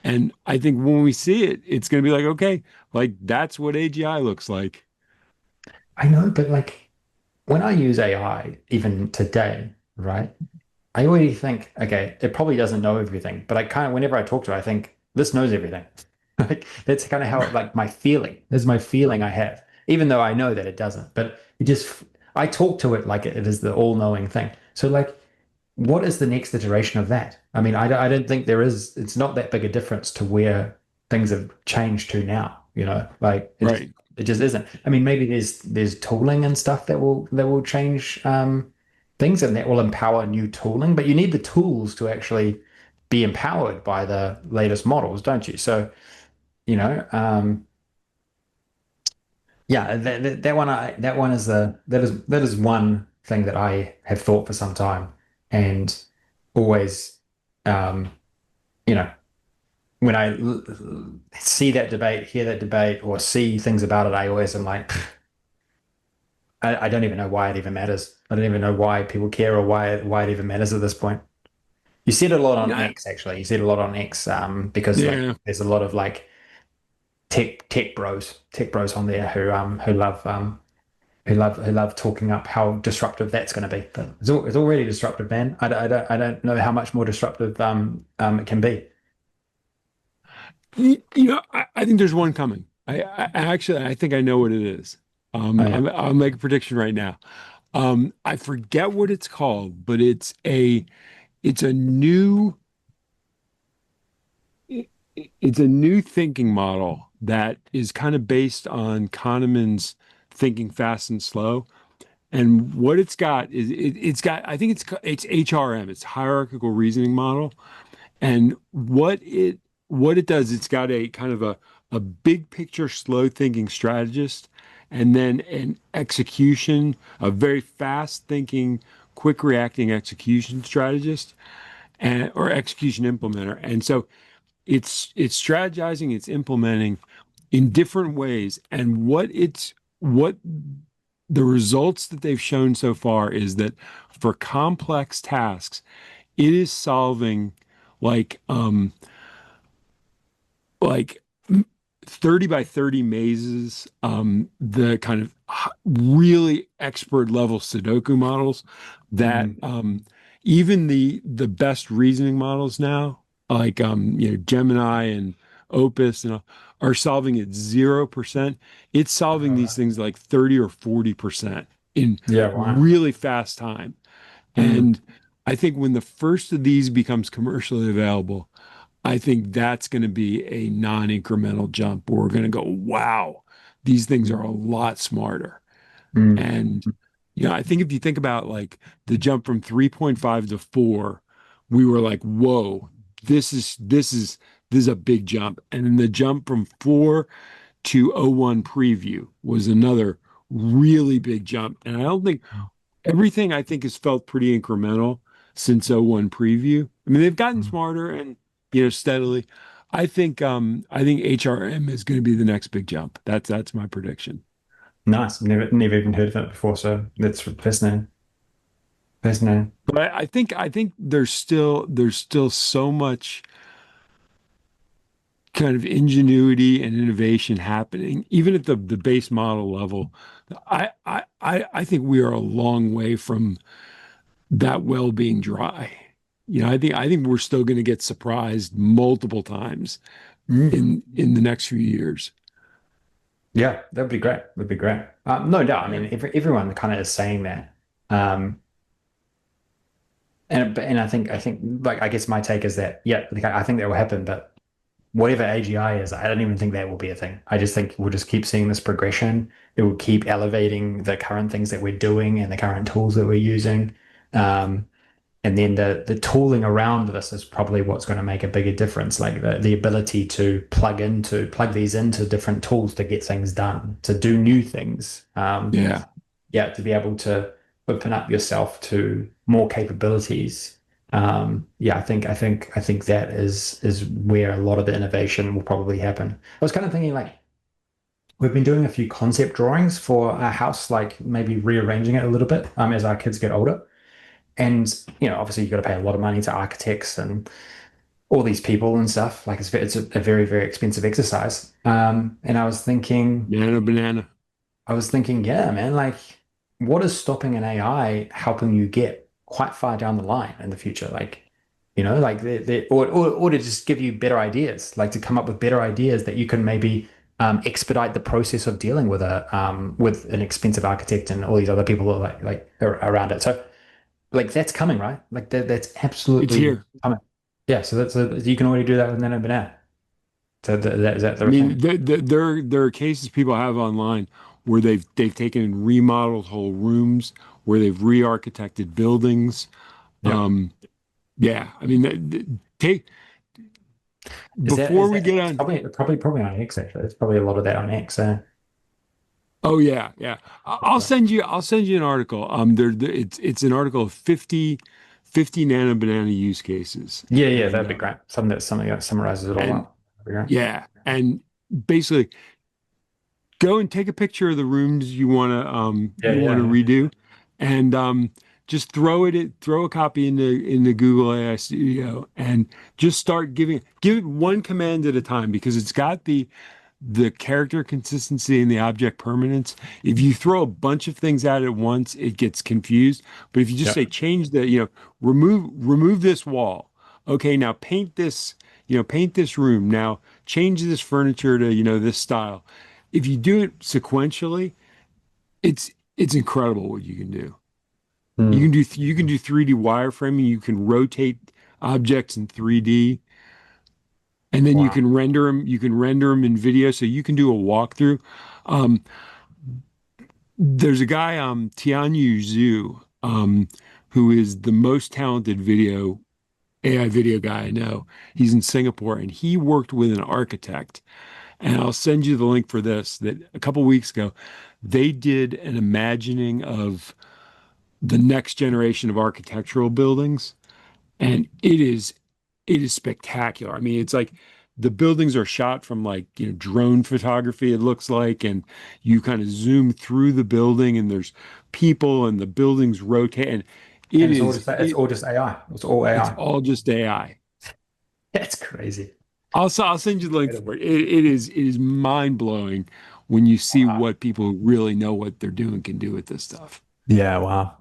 And I think when we see it, it's going to be like, okay, like that's what AGI looks like. I know, but like when I use AI, even today, right? I already think, okay, it probably doesn't know everything, but I kind of, whenever I talk to it, I think this knows everything. Like that's kind of how, like my feeling. This is my feeling I have, even though I know that it doesn't. But I talk to it like it is the all-knowing thing. So like, what is the next iteration of that? I mean, I don't think there is. It's not that big a difference to where things have changed to now. Like Right. it just isn't. I mean, maybe there's tooling and stuff that will change things and that will empower new tooling, but you need the tools to actually be empowered by the latest models, don't you? So, you know, yeah, that is one thing that I have thought for some time and always, um, you know, when I see that debate, hear that debate, or see things about it, I always am like, I don't even know why it even matters. I don't even know why people care or why it even matters at this point. You see it a lot on Yeah. X, actually. You see it a lot on X, because like Yeah. there's a lot of like tech bros on there who love who love talking up how disruptive that's going to be. But it's already disruptive, man. I don't know how much more disruptive it can be. I think there's one coming. I think I know what it is. Oh yeah. I'll make a prediction right now. I forget what it's called, but it's a new it- it's a new thinking model that is kind of based on Kahneman's thinking fast and slow. And what it's got is it's got I think it's HRM, it's hierarchical reasoning model. And what it does, it's got a kind of a big picture, slow thinking strategist, and then an execution, a very fast thinking, quick reacting execution strategist and or execution implementer. And so it's strategizing, it's implementing in different ways. And what the results that they've shown so far is that for complex tasks, it is solving like like 30 by 30 mazes, the kind of really expert level Sudoku models that Mm, even the best reasoning models now, like Gemini and Opus and all, are solving at 0%. It's solving these things like 30 or 40% in yeah, right. really fast time. Mm, And I think when the first of these becomes commercially available, I think that's going to be a non-incremental jump where we're going to go, wow, these things are a lot smarter. mm, And, I think if you think about like the jump from 3.5 to 4, we were like, whoa, this is a big jump. And then the jump from 4 to O1 preview was another really big jump. And I don't think everything I think has felt pretty incremental since O1 preview. I mean, they've gotten mm. smarter and steadily. I think HRM is going to be the next big jump. That's my prediction. Nice. Never even heard of it before, so that's fascinating. Fascinating. But I think there's still so much kind of ingenuity and innovation happening, even at the base model level. I think we are a long way from that well being dry. I think we're still going to get surprised multiple times Mm. in the next few years. Yeah, that'd be great. That'd be great. No doubt. I Yeah. mean, everyone kind of is saying that. Um, and I think like I guess my take is that yeah, like, I think that will happen, but whatever AGI is, I don't even think that will be a thing. I just think we'll just keep seeing this progression. It will keep elevating the current things that we're doing and the current tools that we're using. Um, and then the tooling around this is probably what's going to make a bigger difference, like the ability to plug these into different tools to get things done, to do new things. Yeah. Yeah, to be able to open up yourself to more capabilities. Yeah, I think that is where a lot of the innovation will probably happen. I was kind of thinking like we've been doing a few concept drawings for our house, like maybe rearranging it a little bit as our kids get older. And obviously you've got to pay a lot of money to architects and all these people and stuff. Like it's a very, very expensive exercise. And Banana. I was thinking, yeah, man, like what is stopping an AI helping you get quite far down the line in the future? Like, like or to just give you better ideas, like to come up with better ideas that you can maybe expedite the process of dealing with a with an expensive architect and all these other people around it. So like that's coming, right? Like that's It's absolutely here. coming. Yeah, so you can already do that with Nano Banana. So is that I the mean, thing? there are cases people have online where they've taken and remodeled whole rooms, where they've re-architected buildings. Yeah. Yeah, I mean, take before Is we that get it's on. probably on X actually. It's probably a lot of that on X. Oh yeah, yeah. I'll send you an article. It's an article of 50 nano banana use cases, Yeah, yeah, and that'd be great. Something that summarizes it all and up. That'd be great. yeah, and basically go and take a picture of the rooms Yeah, you want to yeah, redo, and just throw a copy into Google AI Studio, and just start give it one command at a time because it's got the character consistency and the object permanence. If you throw a bunch of things at it at once, it gets confused. But if you just Yeah. say change the, remove this wall. Okay, now paint this, paint this room. Now change this furniture to, this style. If you do it sequentially, it's incredible what you can do. Mm. You can do 3D wireframing. You can rotate objects in 3D, and then you Wow. can render them. You can render them in video, so you can do a walkthrough. Um, there's a guy, Tianyu Zhu, who is the most talented AI video guy I know. He's in Singapore, and he worked with an architect. And I'll send you the link for this. That a couple weeks ago, they did an imagining of the next generation of architectural buildings, and it is spectacular. I mean, it's like the buildings are shot from like, drone photography, it looks like, and you kind of zoom through the building and there's people and the buildings rotate, and And it it's all is just it's all just AI. It's all it's AI. all just AI. That's crazy. I'll send you the link for it. It is mind blowing when you see Wow. what people who really know what they're doing can do with this stuff. Yeah, wow.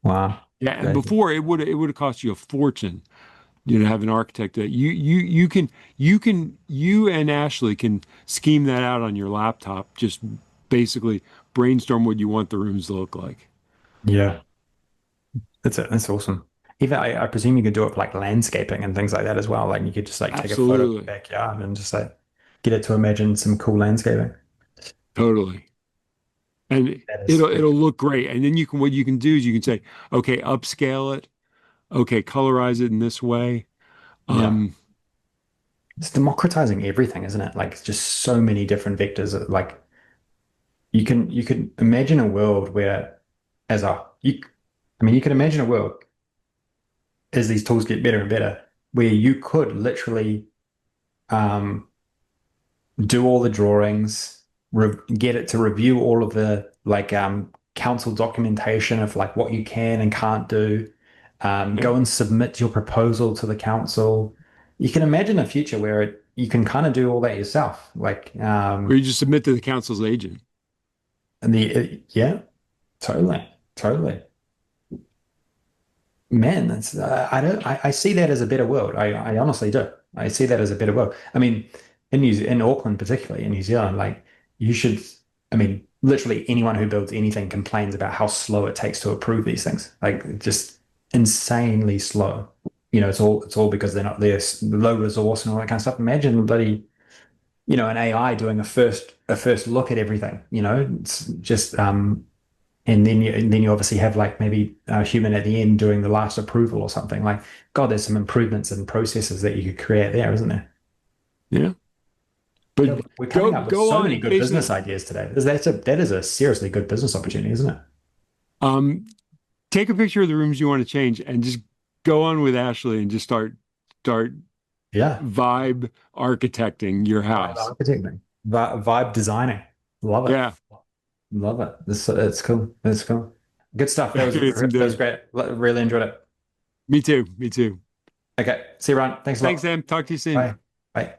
Wow. Yeah, and Crazy. before it would have cost you a fortune, have an architect that you and Ashley can scheme that out on your laptop. Just basically brainstorm what you want the rooms to look like. Yeah. That's it. That's awesome. Even I presume you could do it for like landscaping and things like that as well. Like you could just like take a photo of the Absolutely, backyard and just like get it to imagine some cool landscaping. totally. And That is it'll sweet. look great. And then what you can do is you can say, okay, upscale it. Okay, colorize it in this way. Yeah. Um, It's democratizing everything, isn't it? Like it's just so many different vectors. Like you can imagine a world where as a you I mean you can imagine a world as these tools get better and better where you could literally um do all the drawings, get it to review all of the like council documentation of like what you can and can't do, yeah. go and submit your proposal to the council. You can imagine a future where you can kind of do all that yourself, like Or you just submit to the council's agent. and yeah, totally, totally. Man, that's I don't I see that as a better world. I honestly do. I see that as a better world. I mean, in Auckland particularly in New Zealand, like you should. I mean, literally anyone who builds anything complains about how slow it takes to approve these things. Like just insanely slow. It's all because they're low resource and all that kind of stuff. Imagine bloody an AI doing a first look at everything. It's just and then you obviously have like maybe a human at the end doing the last approval or something. Like, God, there's some improvements and processes that you could create there, isn't there? Yeah. Yeah, But we're go coming up with go so on many and good business basically ideas today. That is a seriously good business opportunity, isn't it? um take a picture of the rooms you want to change and just go on with Ashley and just start Yeah. vibe architecting your Vibe house. architecting, vibe designing. Love it. Yeah. Love it. It's cool. It's cool. Good stuff. That was It's that was indeed. great. Really enjoyed it. Me too. Me too. Okay. See you, Ron. Thanks a Thanks, lot. Sam. Talk to you soon. Bye. Bye.